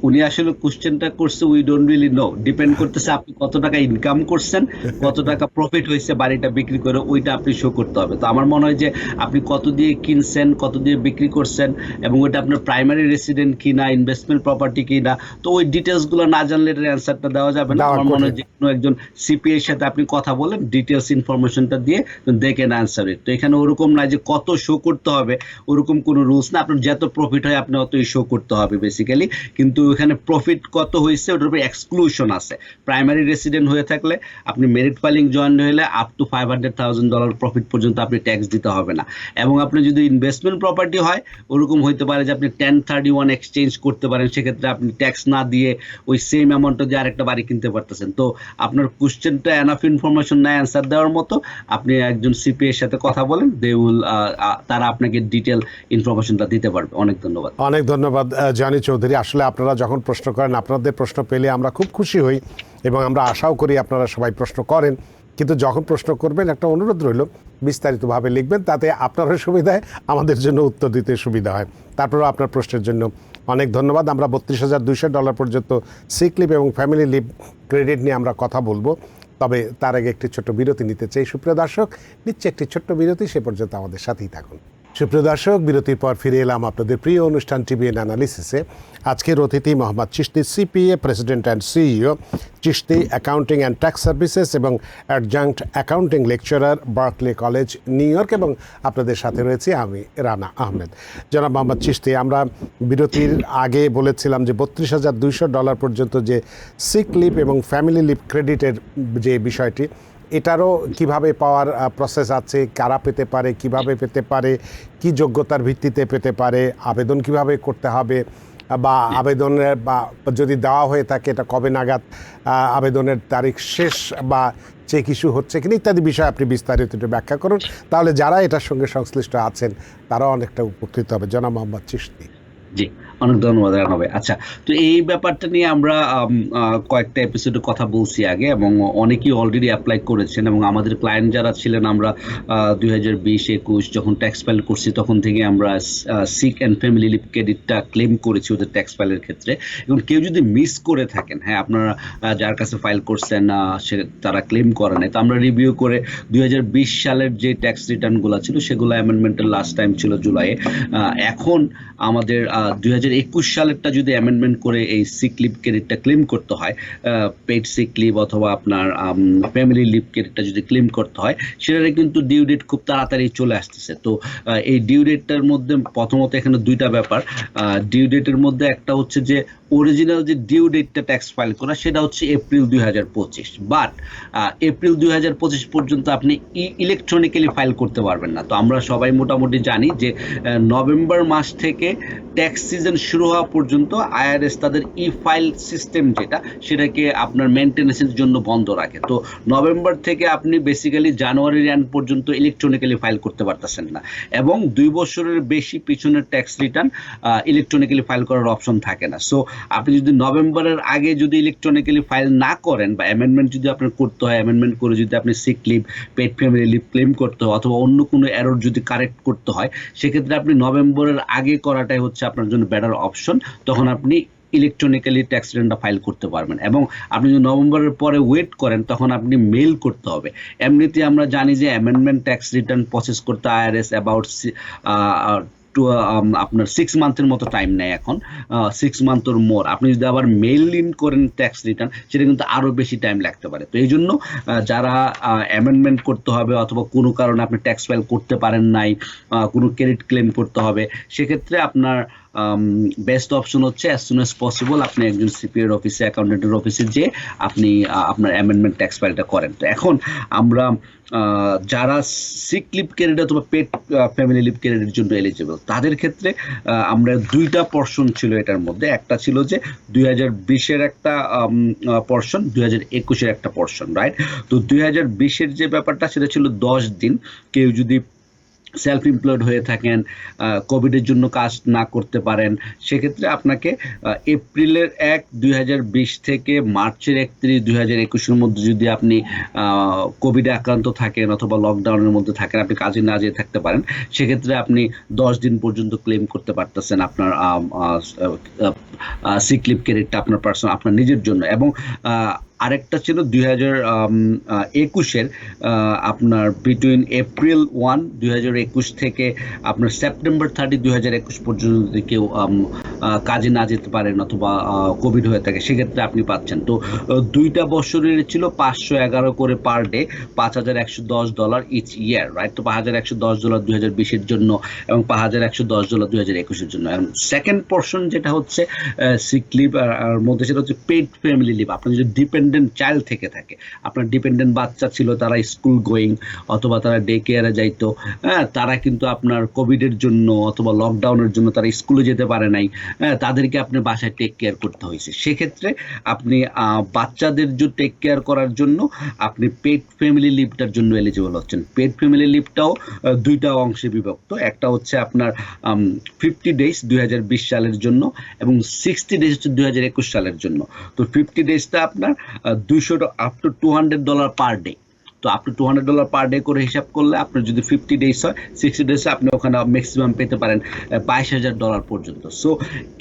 উনি আসলে কোশ্চেনটা করছে we don't really know, depend করতেছে আপনি কত টাকা ইনকাম করছেন, কত টাকা প্রফিট হয়েছে বাড়িটা বিক্রি করে, ওইটা আপনি শো করতে হবে। তো আমার মনে হয় যে আপনি কত দিয়ে কিনছেন, কত দিয়ে বিক্রি করছেন, এবং ওইটা আপনার প্রাইমারি রেসিডেন্ট কিনা, ইনভেস্টমেন্ট প্রপার্টি কিনা, তো ওই ডিটেলসগুলো না জানলে এর অ্যান্সারটা দেওয়া যাবে না। আমার মনে হয় যে কোনো একজন সিপিএ এর সাথে আপনি কথা বলেন, ডিটেলস ইনফরমেশনটা দিয়ে দে ক্যান আনসার ইট। তো এখানে ওরকম না যে কত শো করতে হবে, ওরকম কোনো রুলস না। আপনার যত প্রফিট হয় আপনি অতই শো করতে হবে বেসিক্যালি, কিন্তু এখানে প্রফিট কত হয়েছে ওটার উপর এক্সক্লুশন আছে। প্রাইমারি রেসিডেন্ট হয়ে থাকলে আপনি মেরিট ফাইলিং জয়েন হলে আপ টু $500,000 প্রফিট পর্যন্ত আপনি ট্যাক্স দিতে হবে না। এবং আপনি যদি ইনভেস্টমেন্ট প্রপার্টি হয়, ওরকম হইতে পারে যে আপনি 1031 এক্সচেঞ্জ করতে পারেন, সেক্ষেত্রে আপনি ট্যাক্স না দিয়ে ওই সেম অ্যামাউন্টে দিয়ে আরেকটা বাড়ি কিনতে পারতেছেন। তো আপনার কোশ্চেনটা এনাফ ইনফরমেশন নাই অ্যান্সার দেওয়ার মতো, আপনি একজন সিপিএ এর সাথে কথা বলেন, দে উইল তারা আপনাকে ডিটেল ইনফরমেশনটা দিতে পারবে। অনেক ধন্যবাদ। অনেক ধন্যবাদ জনি চৌধুরী। আসলে আপনারা যখন প্রশ্ন করেন, আপনাদের প্রশ্ন পেলে আমরা খুব খুশি হই, এবং আমরা আশাও করি আপনারা সবাই প্রশ্ন করেন, কিন্তু যখন প্রশ্ন করবেন একটা অনুরোধ রইল বিস্তারিতভাবে লিখবেন, তাতে আপনারও সুবিধা হয়, আমাদের জন্য উত্তর দিতে সুবিধা হয়। তারপরেও আপনার প্রশ্নের জন্য অনেক ধন্যবাদ। আমরা $32,200 পর্যন্ত সিক লিভ এবং ফ্যামিলি লিভ ক্রেডিট নিয়ে আমরা কথা বলবো, তবে তার আগে একটি ছোট্ট বিরতি নিতে চাই। সুপ্রিয় দর্শক, নিচ্ছে একটি ছোট্ট বিরতি, সে পর্যন্ত আমাদের সাথেই থাকুন। সুপ্রিয় দর্শক, বিরতির পর ফিরে এলাম আপনাদের প্রিয় অনুষ্ঠান টিভিএন অ্যানালিসিসে। আজকের অতিথি Mohammad Chishti, CPA, president and CEO, Chishti accounting and tax services এবং adjunct accounting lecturer, Berkeley college, New York, এবং আপনাদের সাথে রয়েছি আমি, রানা আহমেদ। জনাব মোহাম্মদ চিশতি, আমরা বিরতির আগে বলেছিলাম যে $32,200 পর্যন্ত যে সিক লিভ এবং ফ্যামিলি লিভ ক্রেডিটের যে বিষয়টি, এটারও কিভাবে পাওয়ার প্রসেস আছে, কারা পেতে পারে, কিভাবে পেতে পারে, কি যোগ্যতার ভিত্তিতে পেতে পারে, আবেদন কিভাবে করতে হবে, বা আবেদনের বা যদি দেওয়া হয়ে থাকে এটা কবে নাগাদ আবেদনের তারিখ শেষ, বা চেক ইস্যু হচ্ছে কিনা, ইত্যাদি বিষয় আপনি বিস্তারিত একটু ব্যাখ্যা করুন, তাহলে যারা এটার সঙ্গে সংশ্লিষ্ট আছেন তারাও অনেকটা উপকৃত হবে। জনাব মোহাম্মদ চিশতি। জি, অনেক ধন্যবাদ রানা ভাই। আচ্ছা, তো এই ব্যাপারটা নিয়ে আমরা কয়েকটা এপিসোডে কথা বলছি আগে, এবং অনেকেই অলরেডি অ্যাপ্লাই করেছেন, এবং আমাদের ক্লায়েন্ট যারা ছিলেন, আমরা 2020-21 যখন ট্যাক্স ফাইল করছি তখন থেকে আমরা সিক অ্যান্ড ফ্যামিলি লিভ ক্রেডিটটা ক্লেম করেছি ওদের ট্যাক্স ফাইলের ক্ষেত্রে। এবং কেউ যদি মিস করে থাকেন, হ্যাঁ, আপনারা যার কাছে ফাইল করছেন সে তারা ক্লেম করে নাই, তো আমরা রিভিউ করে 2020 সালের যে ট্যাক্স রিটার্নগুলো ছিল সেগুলো অ্যামেন্ডমেন্টের লাস্ট টাইম ছিল জুলাইয়ে। এখন আমাদের 2021 সালেরটা যদি অ্যামেন্ডমেন্ট করে এই সিক লিভ ক্রেডিটটা ক্লেম করতে হয়, পেড সিক লিভ অথবা আপনার ফ্যামিলি লিভ ক্রেডিটটা যদি ক্লেম করতে হয়, সেটারে কিন্তু ডিউ ডেট খুব তাড়াতাড়ি চলে আসতেছে। তো এই ডিউ ডেটটার মধ্যে প্রথমত এখানে দুইটা ব্যাপার। ডিউ ডেটের মধ্যে একটা হচ্ছে যে অরিজিনাল যে ডিউ ডেটটা ট্যাক্স ফাইল করা সেটা হচ্ছে এপ্রিল 2025, বাট এপ্রিল 2025 পর্যন্ত আপনি ইলেকট্রনিক্যালি ফাইল করতে পারবেন না। তো আমরা সবাই মোটামুটি জানি যে নভেম্বর মাস থেকে ট্যাক্স সিজন শুরু হওয়া পর্যন্ত আইআরএস তাদের ই ফাইল সিস্টেম যেটা সেটাকে আপনার মেনটেন্যান্সের জন্য বন্ধ রাখে। তো নভেম্বর থেকে আপনি বেসিক্যালি জানুয়ারির এন্ড পর্যন্ত ইলেকট্রনিক্যালি ফাইল করতে পারতেছেন না, এবং 2 বছরের বেশি পিছনের ট্যাক্স রিটার্ন ইলেকট্রনিক্যালি ফাইল করার অপশন থাকে না। সো আপনি যদি নভেম্বরের আগে যদি ইলেকট্রনিক্যালি ফাইল না করেন বা অ্যামেন্ডমেন্ট যদি আপনার করতে হয়, অ্যামেন্ডমেন্ট করে যদি আপনি sick leave, paid family leave claim করতে হয় অথবা অন্য কোনো এরর যদি কারেক্ট করতে হয়, সেক্ষেত্রে আপনি নভেম্বরের আগে করাটাই হচ্ছে আপনার জন্য বেটার অপশন। তখন আপনি ইলেকট্রনিক্যালি ট্যাক্স রিটার্নটা ফাইল করতে পারবেন। এবং আপনি যদি নভেম্বরের পরে ওয়েট করেন তখন আপনি মেইল করতে হবে। এমনিতে আমরা জানি যে অ্যামেন্ডমেন্ট ট্যাক্স রিটার্ন প্রসেস করতে আইআরএস অ্যাবাউট আপনার 6 মান্থের মতো টাইম নেয় এখন, 6 মান্থ ওর মোর। আপনি যদি আবার মেইল ইন করেন ট্যাক্স রিটার্ন, সেটা কিন্তু আরও বেশি টাইম লাগতে পারে। তো এই জন্য যারা অ্যামেন্ডমেন্ট করতে হবে অথবা কোনো কারণে আপনি ট্যাক্স ফাইল করতে পারেন নাই, কোনো ক্রেডিট ক্লেম করতে হবে, সেক্ষেত্রে আপনার বেস্ট অপশন হচ্ছে অ্যাজ সুন অ্যাজ পসিবল আপনি একজন সিপিএর অফিসে, অ্যাকাউন্টেন্টের অফিসে যে আপনি আপনার অ্যামেন্ডমেন্ট ট্যাক্স ফাইলটা করেন। তো এখন আমরা যারা সিক লিভ ক্রেডিট অথবা পেড ফ্যামিলি লিভ ক্রেডিটের জন্য এলিজিবল, তাদের ক্ষেত্রে আমরা দুইটা পোরশন ছিল এটার মধ্যে। একটা ছিল যে 2020-এর একটা পোরশন, 2021-এর একটা পোরশন, রাইট? তো 2020-এর যে ব্যাপারটা সেটা ছিল 10 দিন। কেউ যদি সেলফ এমপ্লয়েড হয়ে থাকেন, কোভিডের জন্য কাজ না করতে পারেন, সেক্ষেত্রে আপনাকে এপ্রিলের 1, 2020 থেকে মার্চের 31, 2021-এর মধ্যে যদি আপনি কোভিডে আক্রান্ত থাকেন অথবা লকডাউনের মধ্যে থাকেন, আপনি কাজে না যেয়ে থাকতে পারেন, সেক্ষেত্রে আপনি 10 দিন পর্যন্ত ক্লেম করতে পারতেছেন আপনার সিক লিভ ক্রেডিটটা আপনার নিজের জন্য। এবং আরেকটা ছিল 2021-এর আপনার বিটুইন এপ্রিল 1, 2021 থেকে আপনার সেপ্টেম্বর 30, 2021 পর্যন্ত যদি কেউ কাজে না যেতে পারেন অথবা কোভিড হয়ে থাকে, সেক্ষেত্রে আপনি পাচ্ছেন। তো 2টা বছরের ছিল 511 করে per day, $5,110 each year, right? তো $5,110 2020-এর জন্য এবং $5,110 2021-এর জন্য। এবং সেকেন্ড পোরশন যেটা হচ্ছে সিক লিভ আর মধ্যে, সেটা হচ্ছে পেড ফ্যামিলি লিভ। আপনি যদি ডিপেন্ডেন্ট চাইল্ড থেকে থাকে, আপনার ডিপেন্ডেন্ট বাচ্চা ছিল, তারা স্কুল গোয়িং অথবা তারা ডে কেয়ারে যাইতো, তারা কিন্তু আপনার কোভিডের জন্য অথবা লকডাউনের জন্য তারা স্কুলে যেতে পারে নাই, তাদেরকে আপনি বাসায় টেক কেয়ার করতে হয়েছে, সেক্ষেত্রে আপনি বাচ্চাদের যে টেক কেয়ার করার জন্য আপনি পেড ফ্যামিলি লিভটার জন্য এলিজিবল হচ্ছেন। পেড ফ্যামিলি লিভটাও 2টা অংশে বিভক্ত। একটা হচ্ছে আপনার 50 ডেজ 2020 সালের জন্য এবং 60 ডেজ হচ্ছে 2021 সালের জন্য। তো 50 ডেজটা আপনার $200 আপ টু $200 পার ডে। তো আপ টু $200 পার ডে করে হিসাব করলে আপনার যদি 50 ডেজ হয়, 60 ডেজে আপনি ওখানে ম্যাক্সিমাম পেতে পারেন $22,000 পর্যন্ত। সো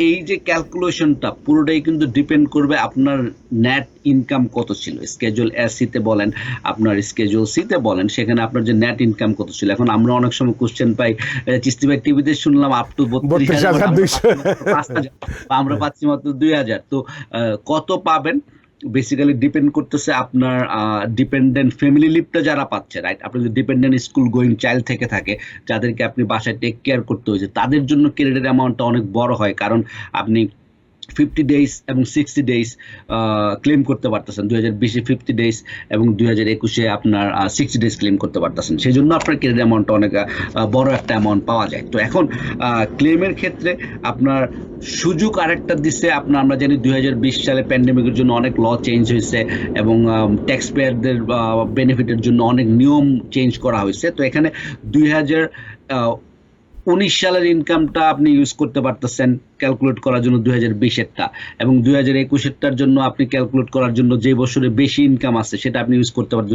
এই যে ক্যালকুলেশনটা পুরোটাই কিন্তু ডিপেন্ড করবে আপনার নেট ইনকাম কত ছিল। স্কেজুল এসিতে বলেন, আপনার স্কেজুল সিতে বলেন, সেখানে আপনার যে নেট ইনকাম কত ছিল। এখন আমরা অনেক সময় কোশ্চেন পাই, চিস্তি ভাই টিভিতে শুনলাম আপ টু 32,000, আমরা পাচ্ছি মাত্র 2,000। তো কত পাবেন বেসিক্যালি ডিপেন্ড করতেছে আপনার ডিপেন্ডেন্ট ফ্যামিলি লিভটা যারা পাচ্ছে, রাইট? আপনি যদি ডিপেন্ডেন্ট স্কুল গোয়িং চাইল্ড থেকে থাকে, যাদেরকে আপনি বাসায় টেক কেয়ার করতে হয়েছে, তাদের জন্য ক্রেডিটের অ্যামাউন্টটা অনেক বড় হয়, কারণ আপনি 50 ডেজ এবং 60 ডেজ ক্লেম করতে পারতেছেন। 2020-এ 50 ডেজ এবং 2021-এ আপনার 60 ডেজ ক্লেম করতে পারতেছেন। সেই জন্য আপনার ক্রেডিট অ্যামাউন্টটা অনেক বড় একটা অ্যামাউন্ট পাওয়া যায়। তো এখন ক্লেমের ক্ষেত্রে আপনার সুযোগ আরেকটা দিচ্ছে আপনার, আমরা জানি 2020 সালে প্যান্ডেমিকের জন্য অনেক ল চেঞ্জ হয়েছে এবং ট্যাক্স পেয়ারদের বেনিফিটের জন্য অনেক নিয়ম চেঞ্জ করা হয়েছে। তো এখানে 2019 সালের ইনকামটা আপনি ইউজ করতে পারতেছেন ক্যালকুলেট করার জন্য 2020-এরটা, এবং 2021-এরটার জন্য আপনি ক্যালকুলেট করার জন্য যে বছরে বেশি ইনকাম আছে সেটা আপনি ইউজ করতে পারেন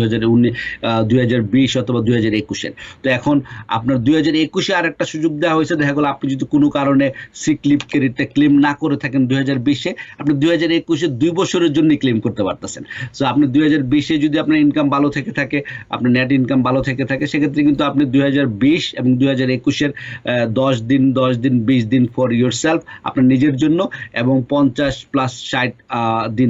2020 অথবা 2021-এর। তো এখন আপনার 2021-এ আরেকটা সুযোগ দেওয়া হয়েছে, দেখা গেল আপনি যদি কোনো কারণে সিক লিভ ক্রেডিটটা ক্লেম না করে থাকেন 2020-এ, আপনি 2021-এ 2 বছরের জন্য ক্লেম করতে পারতেছেন। সো আপনি 2020-এ যদি আপনার ইনকাম ভালো থেকে থাকে, আপনার নেট ইনকাম ভালো থেকে থাকে, সেক্ষেত্রে কিন্তু আপনি 2020 এবং 2021-এর 10 দিন 20 দিন ফর ইয়োর সেলফ আপনার নিজের জন্য, এবং 50+60 দিন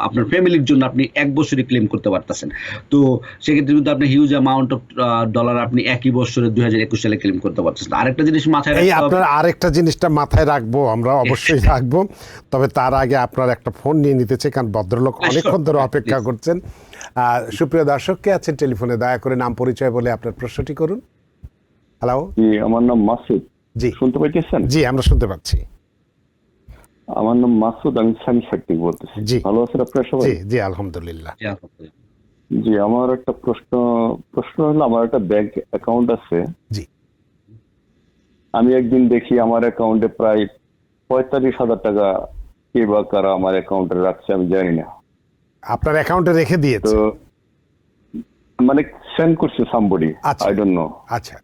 আপনার ফ্যামিলির জন্য আপনি 1 বছরই ক্লেম করতে পারতেছেন। তো সেক্ষেত্রে কিন্তু আপনি হিউজ অ্যামাউন্ট অফ ডলার আপনি একই বছরে 2021 সালে ক্লেম করতে পারতেছেন। আরেকটা জিনিস মাথায় এই রাখতে হবে, আপনার আরেকটা জিনিসটা মাথায় রাখবো, আমরা অবশ্যই রাখবো। তবে তার আগে আপনার একটা ফোন নিয়ে নিতে চাই, কারণ ভদ্রলোক অনেকক্ষণ ধরে অপেক্ষা করছেন। সুপ্রিয় দর্শক, কে আছেন টেলিফোনে? দয়া করে নাম পরিচয় বলে আপনার প্রশ্নটি করুন। হ্যালো। জি, আমার নাম মাসুদ। জি শুনতে পাইতেছেন? জি, আমরা শুনতে পাচ্ছি। আমার নাম মাসুদ, আমি সানি সাক্তি বলতেছি। জি। ভালো আছেন আপনারা সবাই? জি জি, আলহামদুলিল্লাহ। জি, আমার একটা প্রশ্ন হলো, আমার একটা ব্যাংক অ্যাকাউন্ট আছে। জি। আমি একদিন দেখি আমার অ্যাকাউন্টে প্রায় 45,000 টাকা কে বা কারা আমার অ্যাকাউন্টে রাখছে, আমি জানি না। আপনার অ্যাকাউন্টে রেখে দিয়েছে? তো মানে সেন্ড করছে সামবডি, আচ্ছা। I don't know. আচ্ছা।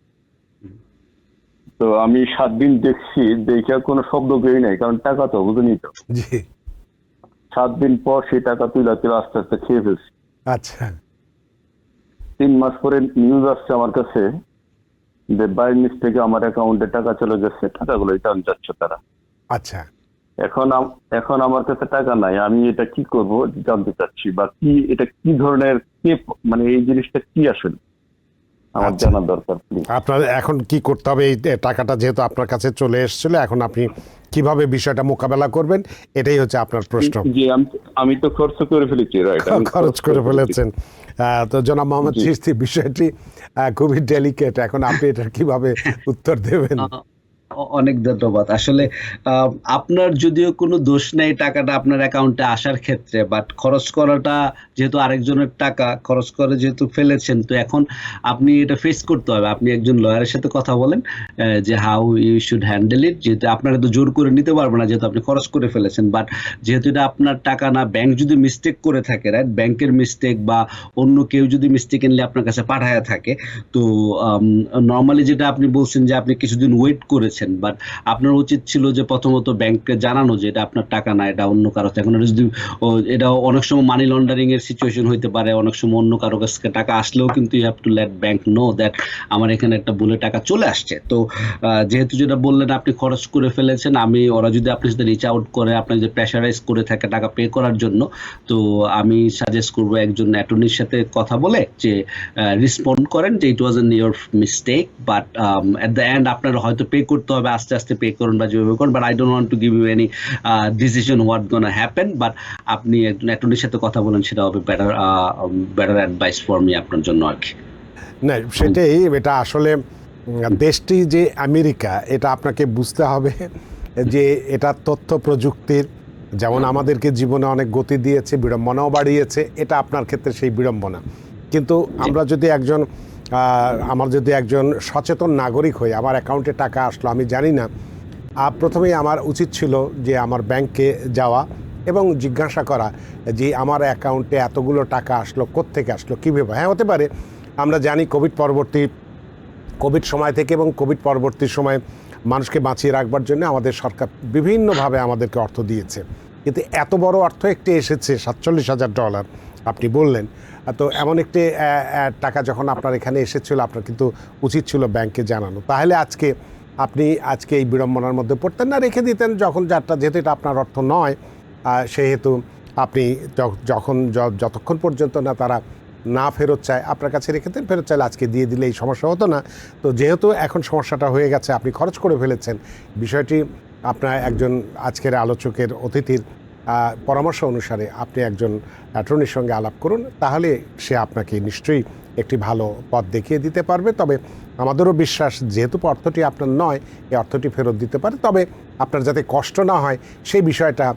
তো আমি 7 দিন দেখছি, দেখে কোনো শব্দ করি নাই, কারণ টাকা তো বুঝেনি তো। জি। 7 দিন পর সেই টাকা তুলে আস্তে আস্তে খেয়ে ফেলছি। আচ্ছা। 3 মাস পরে নিউজ আসছে আমার কাছে যে বাই মিস্টেকে আমার অ্যাকাউন্টে টাকা চলে গেছে, টাকাগুলো রিটার্ন যাচ্ছে তারা। আচ্ছা। এখন আমার কাছে টাকা নাই, আমি এটা কি করব জানতে চাচ্ছি, বা কি এটা কি ধরনের, কে মানে এই জিনিসটা কি আসলে আমার আচ্ছা। জানা দরকার প্লিজ। আপনার এখন কি করতে হবে? এই টাকাটা যেহেতু আপনার কাছে চলে এসেছিল, এখন আপনি কিভাবে বিষয়টা মোকাবেলা করবেন, এটাই হচ্ছে আপনার প্রশ্ন। জি, আমি তো খরচ করে ফেলেছি, রাইট? খরচ করে ফেলেছেন। তো জনাব মোহাম্মদ চিশতি, বিষয়টি খুবই ডেলিকেট। এখন আপনি এটা কিভাবে উত্তর দেবেন? অনেক ধন্যবাদ। আসলে আপনার যদিও কোনো দোষ নেই টাকাটা আপনার অ্যাকাউন্টে আসার ক্ষেত্রে, বাট খরচ করাটা যেহেতু আরেকজনের টাকা খরচ করে যেহেতু ফেলেছেন, তো এখন আপনি এটা ফেস করতে হবে। আপনি একজন লয়ারের সাথে কথা বলেন যে how you should handle it. যেহেতু আপনারা তো জোর করে নিতে পারবে না, যেহেতু আপনি খরচ করে ফেলেছেন, বাট যেহেতু এটা আপনার টাকা না, ব্যাংক যদি মিস্টেক করে থাকে, রাইট, ব্যাংকের মিস্টেক বা অন্য কেউ যদি মিস্টেকেনলি আপনার কাছে পাঠায়া থাকে, তো নর্মালি যেটা আপনি বলছেন যে আপনি কিছুদিন ওয়েট করেছেন, বাট আপনার উচিত ছিল যে প্রথমত ব্যাংককে জানানো যে এটা আপনার টাকা না, এটা অন্য কারো। এখন যদি এটা অনেক সময় মানি লন্ডারিং এর সিচুয়েশন হইতে পারে, অনেক সময় অন্য কারো কাছ থেকে টাকা আসলেও কিন্তু you have to let bank know that আমার এখানে একটা ভুলে টাকা চলে আসছে। তো যেহেতু যেটা বললেন আপনি খরচ করে ফেলেছেন, ওরা যদি আপনার সাথে রিচ আউট করে, আপনার যে প্রেশারাইজ করে থাকে টাকা পে করার জন্য, তো আমি সাজেস্ট করবো একজন অ্যাটর্নির সাথে কথা বলে যে রেসপন্ড করেন যে it was an your mistake, but at the end আপনার হয়তো পে করতে হবে, আস্তে আস্তে পে করুন বা যেভাবে করুন, but I don't want to give you any decision what gonna happen, but আপনি একজন অ্যাটর্নির সাথে কথা বলেন, সেটা হবে বেটার অ্যাডভাইস ফর মি আপনার জন্য আর কি। না, সেটাই। এটা আসলে দেশটি যে আমেরিকা, এটা আপনাকে বুঝতে হবে যে এটা তথ্য প্রযুক্তির যেমন আমাদেরকে জীবনে অনেক গতি দিয়েছে, বিড়ম্বনাও বাড়িয়েছে, এটা আপনার ক্ষেত্রে সেই বিড়ম্বনা। কিন্তু আমরা যদি আমার যদি একজন সচেতন নাগরিক হই, আমার অ্যাকাউন্টে টাকা আসলো, আমি জানি না, প্রথমেই আমার উচিত ছিল যে আমার ব্যাংকে যাওয়া এবং জিজ্ঞাসা করা যে আমার অ্যাকাউন্টে এতগুলো টাকা আসলো, কোত্থেকে আসলো, কীভাবে। হ্যাঁ, হতে পারে আমরা জানি কোভিড সময় থেকে এবং কোভিড পরবর্তী সময় মানুষকে বাঁচিয়ে রাখবার জন্য আমাদের সরকার বিভিন্নভাবে আমাদেরকে অর্থ দিয়েছে, কিন্তু এত বড় অর্থ একটি এসেছে $47,000 আপনি বললেন। তো এমন একটি টাকা যখন আপনার এখানে এসেছিল, আপনার কিন্তু উচিত ছিল ব্যাংকে জানানো। তাহলে আজকে এই বিড়ম্বনার মধ্যে পড়তেন না, রেখে দিতেন। যেহেতু এটা আপনার অর্থ নয়, সেহেতু আপনি যতক্ষণ পর্যন্ত না তারা না ফেরত চায় আপনার কাছে রেখে দেন, ফেরত চাইলে আজকে দিয়ে দিলে এই সমস্যা হতো না। তো যেহেতু এখন সমস্যাটা হয়ে গেছে, আপনি খরচ করে ফেলেছেন, বিষয়টি আপনার একজন আজকের আলোচকের অতিথির পরামর্শ অনুসারে আপনি একজন অ্যাটর্নির সঙ্গে আলাপ করুন, তাহলে সে আপনাকে নিশ্চয়ই একটি ভালো পথ দেখিয়ে দিতে পারবে। তবে আমাদেরও বিশ্বাস, যেহেতু অর্থটি আপনার নয়, এই অর্থটি ফেরত দিতে পারে। তবে আপনার যাতে কষ্ট না হয় সেই বিষয়টা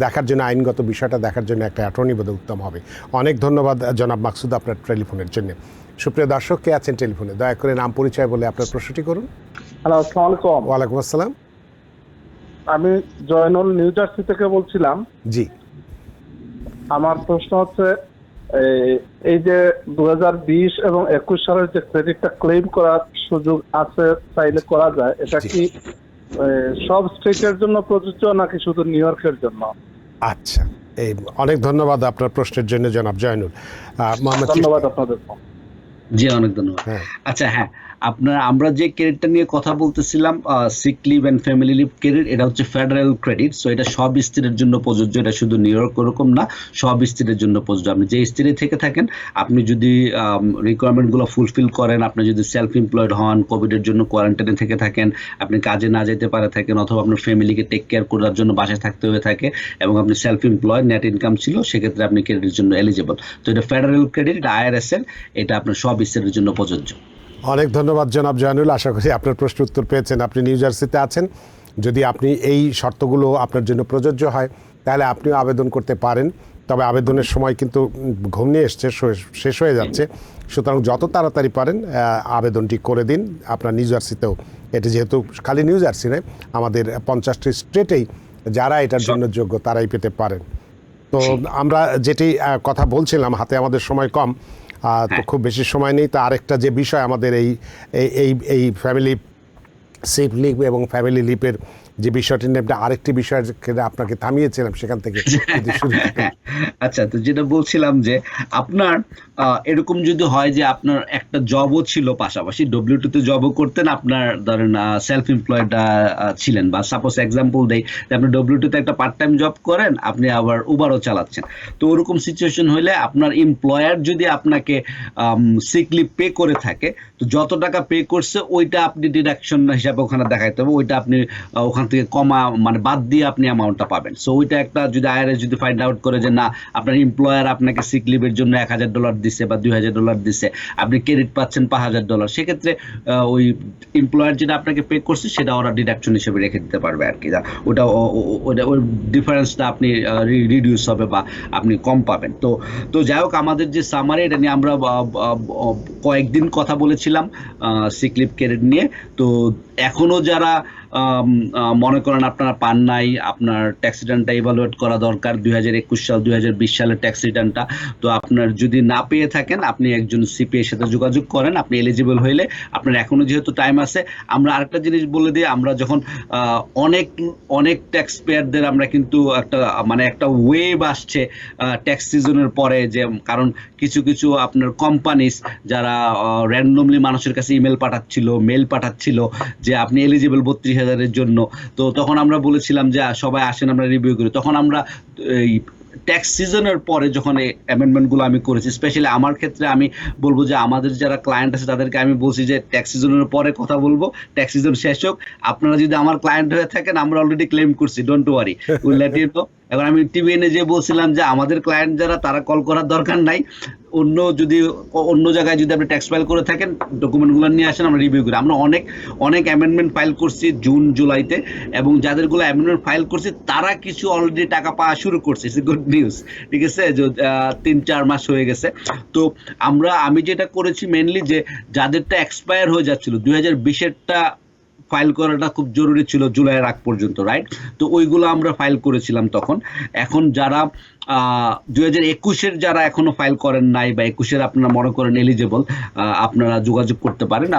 দেখার জন্য, আইনগত বিষয়টা দেখার জন্য একটা অ্যাটর্নি বোধহয় উত্তম হবে। অনেক ধন্যবাদ জনাব মাকসুদ আপনার টেলিফোনের জন্য। সুপ্রিয় দর্শক, কে আছেন টেলিফোনে? দয়া করে নাম পরিচয় বলে আপনার প্রশ্নটি করুন। হ্যালো, আসসালামু আলাইকুম। ওয়ালাইকুম আসসালাম। আমি জয়নুল নিউ জার্সি থেকে বলছিলাম। জি। আমার প্রশ্ন হচ্ছে, এই যে 2020 এবং 21 সালের যে ক্রেডিটটা ক্লেম করার সুযোগ আছে, চাইলে করা যায়, এটা কি সব স্টেটের জন্য প্রযোজ্য নাকি শুধু নিউ ইয়র্কের জন্য? আচ্ছা, এই অনেক ধন্যবাদ আপনার প্রশ্নের জন্য জনাব জয়নুল। মোহাম্মদ ধন্যবাদ আপনাদের। জি, অনেক ধন্যবাদ। হ্যাঁ। আচ্ছা, হ্যাঁ, আমরা যে ক্রেডিটটা নিয়ে কথা বলতেছিলাম, sick leave and family leave credit, এটা হচ্ছে ফেডারেল ক্রেডিট। সো এটা সব স্টেটের জন্য প্রযোজ্য, এটা শুধু নিউ ইয়র্ক ওরকম না, সব স্টেটের জন্য প্রযোজ্য। আপনি যে স্টেটে থেকে থাকেন, আপনি যদি রিকোয়ারমেন্টগুলো ফুলফিল করেন, আপনি যদি সেলফ এমপ্লয়েড হন, কোভিডের জন্য কোয়ারেন্টাইনে থেকে থাকেন, আপনি কাজে না যেতে পারে থাকেন, অথবা আপনার ফ্যামিলিকে টেক কেয়ার করার জন্য বাসায় থাকতে হয়ে থাকে এবং আপনি সেলফ এমপ্লয়েড, নেট ইনকাম ছিল, সেক্ষেত্রে আপনি ক্রেডিটের জন্য এলিজিবল। তো এটা ফেডারেল ক্রেডিট, আইআরএস এর, এটা আপনার সব স্টেটের জন্য প্রযোজ্য। অনেক ধন্যবাদ জনাব জয়নুল, আশা করি আপনার প্রশ্ন উত্তর পেয়েছেন। আপনি নিউ জার্সিতে আছেন, যদি আপনি এই শর্তগুলো আপনার জন্য প্রযোজ্য হয় তাহলে আপনিও আবেদন করতে পারেন। তবে আবেদনের সময় কিন্তু ঘনিয়ে এসছে, শেষ হয়ে যাচ্ছে, সুতরাং যত তাড়াতাড়ি পারেন আবেদনটি করে দিন। আপনার নিউ জার্সিতেও, এটি যেহেতু খালি নিউ জার্সি নয়, আমাদের 50টি স্টেটেই যারা এটার জন্য যোগ্য তারাই পেতে পারেন। তো আমরা যেটি কথা বলছিলাম, হাতে আমাদের সময় কম, তো খুব বেশি সময় নেই। তো আরেকটা যে বিষয় আমাদের এই ফ্যামিলি সিক লিভ এবং ফ্যামিলি লিভের যে বিষয়টি নিয়ে আরেকটি বিষয় আপনাকে থামিয়েছিলাম, সেখান থেকে যদি শুরু করতেন। আচ্ছা, তো যেটা বলছিলাম যে আপনার এরকম যদি হয় যে আপনার একটা জবও ছিল, পাশাপাশি W2 তে জবও করতেন, আপনার ধরেন সেলফ এমপ্লয়েড ছিলেন, বা সাপোজ এক্সাম্পল দেই যে আপনি W2 তে একটা পার্ট টাইম জব করেন, আপনি আবার উবারও চালাচ্ছেন। তো ওরকম সিচুয়েশন হলে আপনার এমপ্লয়ার যদি আপনাকে সিক লিভ পে করে থাকে, তো যত টাকা পে করছে ওইটা আপনি ডিডাকশন হিসাবে ওখানে দেখাইতে হবে, ওইটা আপনি ওখান থেকে কমা মানে বাদ দিয়ে আপনি অ্যামাউন্টটা পাবেন। সো ওইটা একটা যদি আইআরএস যদি ফাইন্ড আউট করে যে না, আপনার এমপ্লয়ার আপনাকে সিক লিভের জন্য $1,000 দিছে বা $2,000 দিছে, আপনি ক্রেডিট পাচ্ছেন $5,000, সেক্ষেত্রে ওই এমপ্লয়ার যেটা আপনাকে পে করছে সেটা ওরা ডিডাকশন হিসেবে রেখে দিতে পারবে আর কি। ওটা ওই ডিফারেন্সটা আপনি রিডিউস হবে বা আপনি কম পাবেন। তো যাই হোক, আমাদের যে সামারি, এটা নিয়ে আমরা কয়েকদিন কথা বলেছিলাম সিক লিভ ক্রেডিট নিয়ে। তো এখনো যারা মনে করেন আপনারা পান নাই, আপনার ট্যাক্স রিটার্নটা ইভালুয়েট করা দরকার, 2021 সাল 2020 সালের ট্যাক্স রিটার্নটা। তো আপনার যদি না পেয়ে থাকেন, আপনি একজন সিপিএ এর সাথে যোগাযোগ করেন, আপনি এলিজিবল হইলে। আপনার এখনো যেহেতু টাইম আছে, আমরা আরেকটা জিনিস বলে দিই, আমরা যখন অনেক ট্যাক্স পেয়ারদের আমরা কিন্তু একটা ওয়েভ আসছে ট্যাক্স সিজনের পরে, যে কারণ কিছু আপনার কোম্পানিজ যারা র্যান্ডমলি মানুষের কাছে ইমেল পাঠাচ্ছিল, মেল পাঠাচ্ছিল যে আপনি এলিজিবল 32,000-এর জন্য। তো তখন আমরা বলেছিলাম যে সবাই আসেন, আমরা রিভিউ করি। তখন আমরা এই ট্যাক্স সিজনের পরে যখন এই অ্যামেন্ডমেন্টগুলো আমি করেছি, স্পেশালি আমার ক্ষেত্রে আমি বলবো যে আমাদের যারা ক্লায়েন্ট আছে তাদেরকে আমি বলছি যে ট্যাক্স সিজনের পরে কথা বলবো, ট্যাক্স সিজন শেষ হোক, আপনারা যদি আমার ক্লায়েন্ট হয়ে থাকেন, আমরা অলরেডি ক্লেম করছি, don't worry, will let you know. এখন আমি টিভিএনে যে বলছিলাম যে আমাদের ক্লায়েন্ট যারা, তারা কল করার দরকার নাই, অন্য জায়গায় যদি আপনি ট্যাক্স ফাইল করে থাকেন, ডকুমেন্টগুলো নিয়ে আসেন, আমরা রিভিউ করি। আমরা অনেক অ্যামেন্ডমেন্ট ফাইল করছি জুন জুলাইতে, এবং যাদেরগুলো অ্যামেন্ডমেন্ট ফাইল করছি তারা কিছু অলরেডি টাকা পাওয়া শুরু করছে, ইটস গুড নিউজ, ঠিক আছে, যে 3-4 মাস হয়ে গেছে। তো আমি যেটা করেছি মেনলি, যে যাদেরটা এক্সপায়ার হয়ে যাচ্ছিল, 2020-এরটা ফাইল করাটা খুব জরুরি ছিল জুলাইয়ের আগ পর্যন্ত, রাইট? তো ওইগুলো আমরা ফাইল করেছিলাম তখন। এখন যারা 2021-এর যারা এখনো ফাইল করেন নাই, বা 21-এর আপনারা মনে করেন এলিজিবল, আপনারা যোগাযোগ করতে পারেন।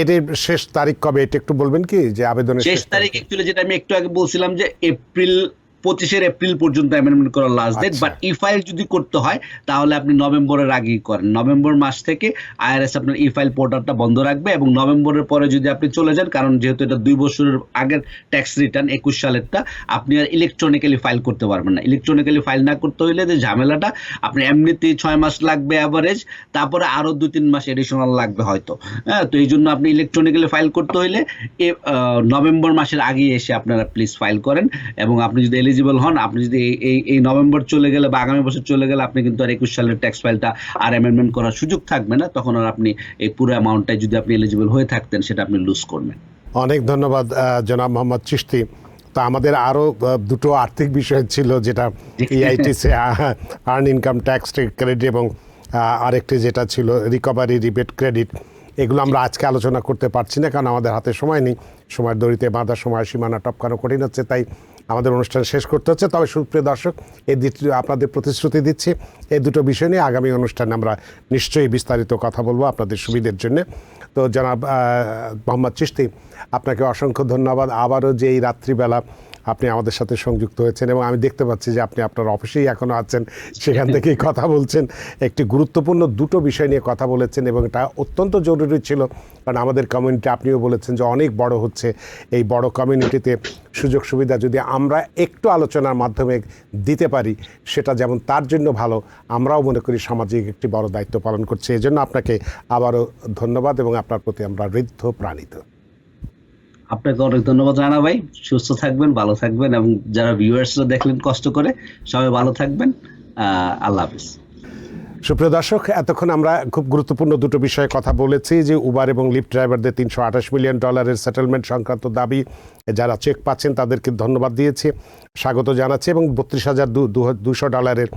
এটার শেষ তারিখ কবে, এটা একটু বলবেন কি, যে আবেদনের শেষ তারিখ? অ্যাকচুয়ালি যেটা আমি একটু আগে বলছিলাম যে 25 এপ্রিল পর্যন্ত অ্যামেন্ডমেন্ট করার last date. But e file যদি করতে হয় তাহলে আপনি নভেম্বরের আগেই করেন। নভেম্বর মাস থেকে আইআরএস আপনার ই ফাইল পোর্টালটা বন্ধ রাখবে, এবং নভেম্বরের পরে যদি আপনি চলে যান, কারণ যেহেতু এটা 2 বছরের আগের ট্যাক্স রিটার্ন 21 সালেরটা, আপনি আর ইলেকট্রনিক্যালি ফাইল করতে পারবেন না। ইলেকট্রনিক্যালি ফাইল না করতে হইলে যে ঝামেলাটা, আপনি এমনিতেই 6 মাস লাগবে অ্যাভারেজ, তারপরে আরো 2-3 মাস এডিশনাল লাগবে হয়তো। হ্যাঁ, তো এই জন্য আপনি ইলেকট্রনিক্যালি ফাইল করতে হইলে নভেম্বর মাসের আগেই এসে আপনারা প্লিজ ফাইল করেন। এবং আপনি যদি এলিজিবল হন, আপনি যদি এই নভেম্বর চলে গেলে বা আগামী বছর চলে গেলে, আপনি কিন্তু আর 21 সালের ট্যাক্স ফাইলটা আর অ্যামেন্ডমেন্ট করার সুযোগ থাকবে না। তখন আর আপনি এই পুরো অ্যামাউন্টটাই যদি আপনি এলিজিবল হয়ে থাকতেন, সেটা আপনি লুজ করবেন। অনেক ধন্যবাদ জনাব মোহাম্মদ চিশতি। তো আমাদের আরও দুটো আর্থিক বিষয় ছিল, যেটা EITC earn income tax credit, এবং আরেকটি যেটা ছিল রিকভারি রিবেট ক্রেডিট। এগুলো আমরা আজকে আলোচনা করতে পারছি না, কারণ আমাদের হাতে সময় নেই, সময়ের দড়িতে বাঁধা, সময় সীমানা টপকানো কঠিন হচ্ছে, তাই আমাদের অনুষ্ঠান শেষ করতে হচ্ছে। তবে সুপ্রিয় দর্শক, এই আপনাদের প্রতিশ্রুতি দিচ্ছি, এই দুটো বিষয় নিয়ে আগামী অনুষ্ঠানে আমরা নিশ্চয়ই বিস্তারিত কথা বলবো আপনাদের সুবিধার জন্য। তো জনাব মোহাম্মদ চিশতি, আপনাকে অসংখ্য ধন্যবাদ। আবারও যে এই রাত্রিবেলা আপনি আমাদের সাথে সংযুক্ত হয়েছেন এবং আমি দেখতে পাচ্ছি যে আপনি আপনার অফিসেই এখনও আছেন, সেখান থেকেই কথা বলছেন। একটি গুরুত্বপূর্ণ দুটো বিষয় নিয়ে কথা বলেছেন এবং এটা অত্যন্ত জরুরি ছিল, কারণ আমাদের কমিউনিটি, আপনিও বলেছেন যে অনেক বড় হচ্ছে। এই বড় কমিউনিটিতে সুযোগ সুবিধা যদি আমরা একটু আলোচনার মাধ্যমে দিতে পারি, সেটা যেমন তার জন্য ভালো, আমরাও মনে করি সামাজিক একটি বড় দায়িত্ব পালন করছে। এই জন্য আপনাকে আবারও ধন্যবাদ এবং আপনার প্রতি আমরা ঋদ্ধ প্রাণিত। আপনাকে অনেক ধন্যবাদ রানা ভাই, সুস্থ থাকবেন, ভালো থাকবেন, এবং যারা ভিউয়ার্সরা দেখলেন কষ্ট করে, সবাই ভালো থাকবেন। আল্লাহ হাফিজ। সুপ্রিয় দর্শক, এতক্ষণ আমরা খুব গুরুত্বপূর্ণ দুটো বিষয়ে কথা বলেছি, যে উবার এবং লিফট ড্রাইভারদের $328 মিলিয়ন সেটেলমেন্ট সংক্রান্ত দাবি, যারা চেক পাচ্ছেন তাদেরকে ধন্যবাদ দিয়েছি, স্বাগত জানাচ্ছি, এবং $32,200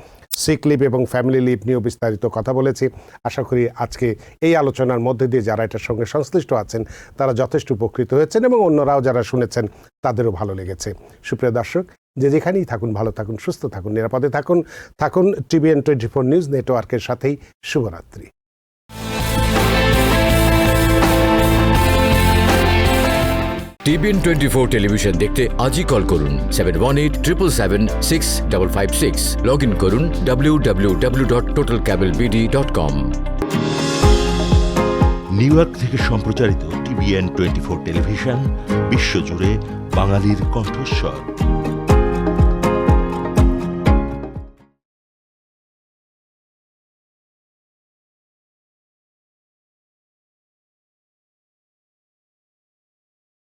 সিক লিভ এবং ফ্যামিলি লিভ নিয়েও বিস্তারিত কথা বলেছি। আশা করি আজকে এই আলোচনার মধ্যে দিয়ে যারা এটার সঙ্গে সংশ্লিষ্ট আছেন তারা যথেষ্ট উপকৃত হয়েছেন এবং অন্যরাও যারা শুনেছেন তাদেরও ভালো লেগেছে। সুপ্রিয় দর্শক, যে যেখানেই থাকুন, ভালো থাকুন, সুস্থ থাকুন, নিরাপদে থাকুন TBN 24 নিউজ নেটওয়ার্কের সাথেই। শুভরাত্রি। TBN 24 টেলিভিশন দেখতে আজই কল করুন 7187776556। লগ ইন করুন www.totalcablebd.com। নিউ ইয়র্ক থেকে সম্প্রচারিত TBN 24 টেলিভিশন বিশ্বজুড়ে বাঙালির কণ্ঠস্বর।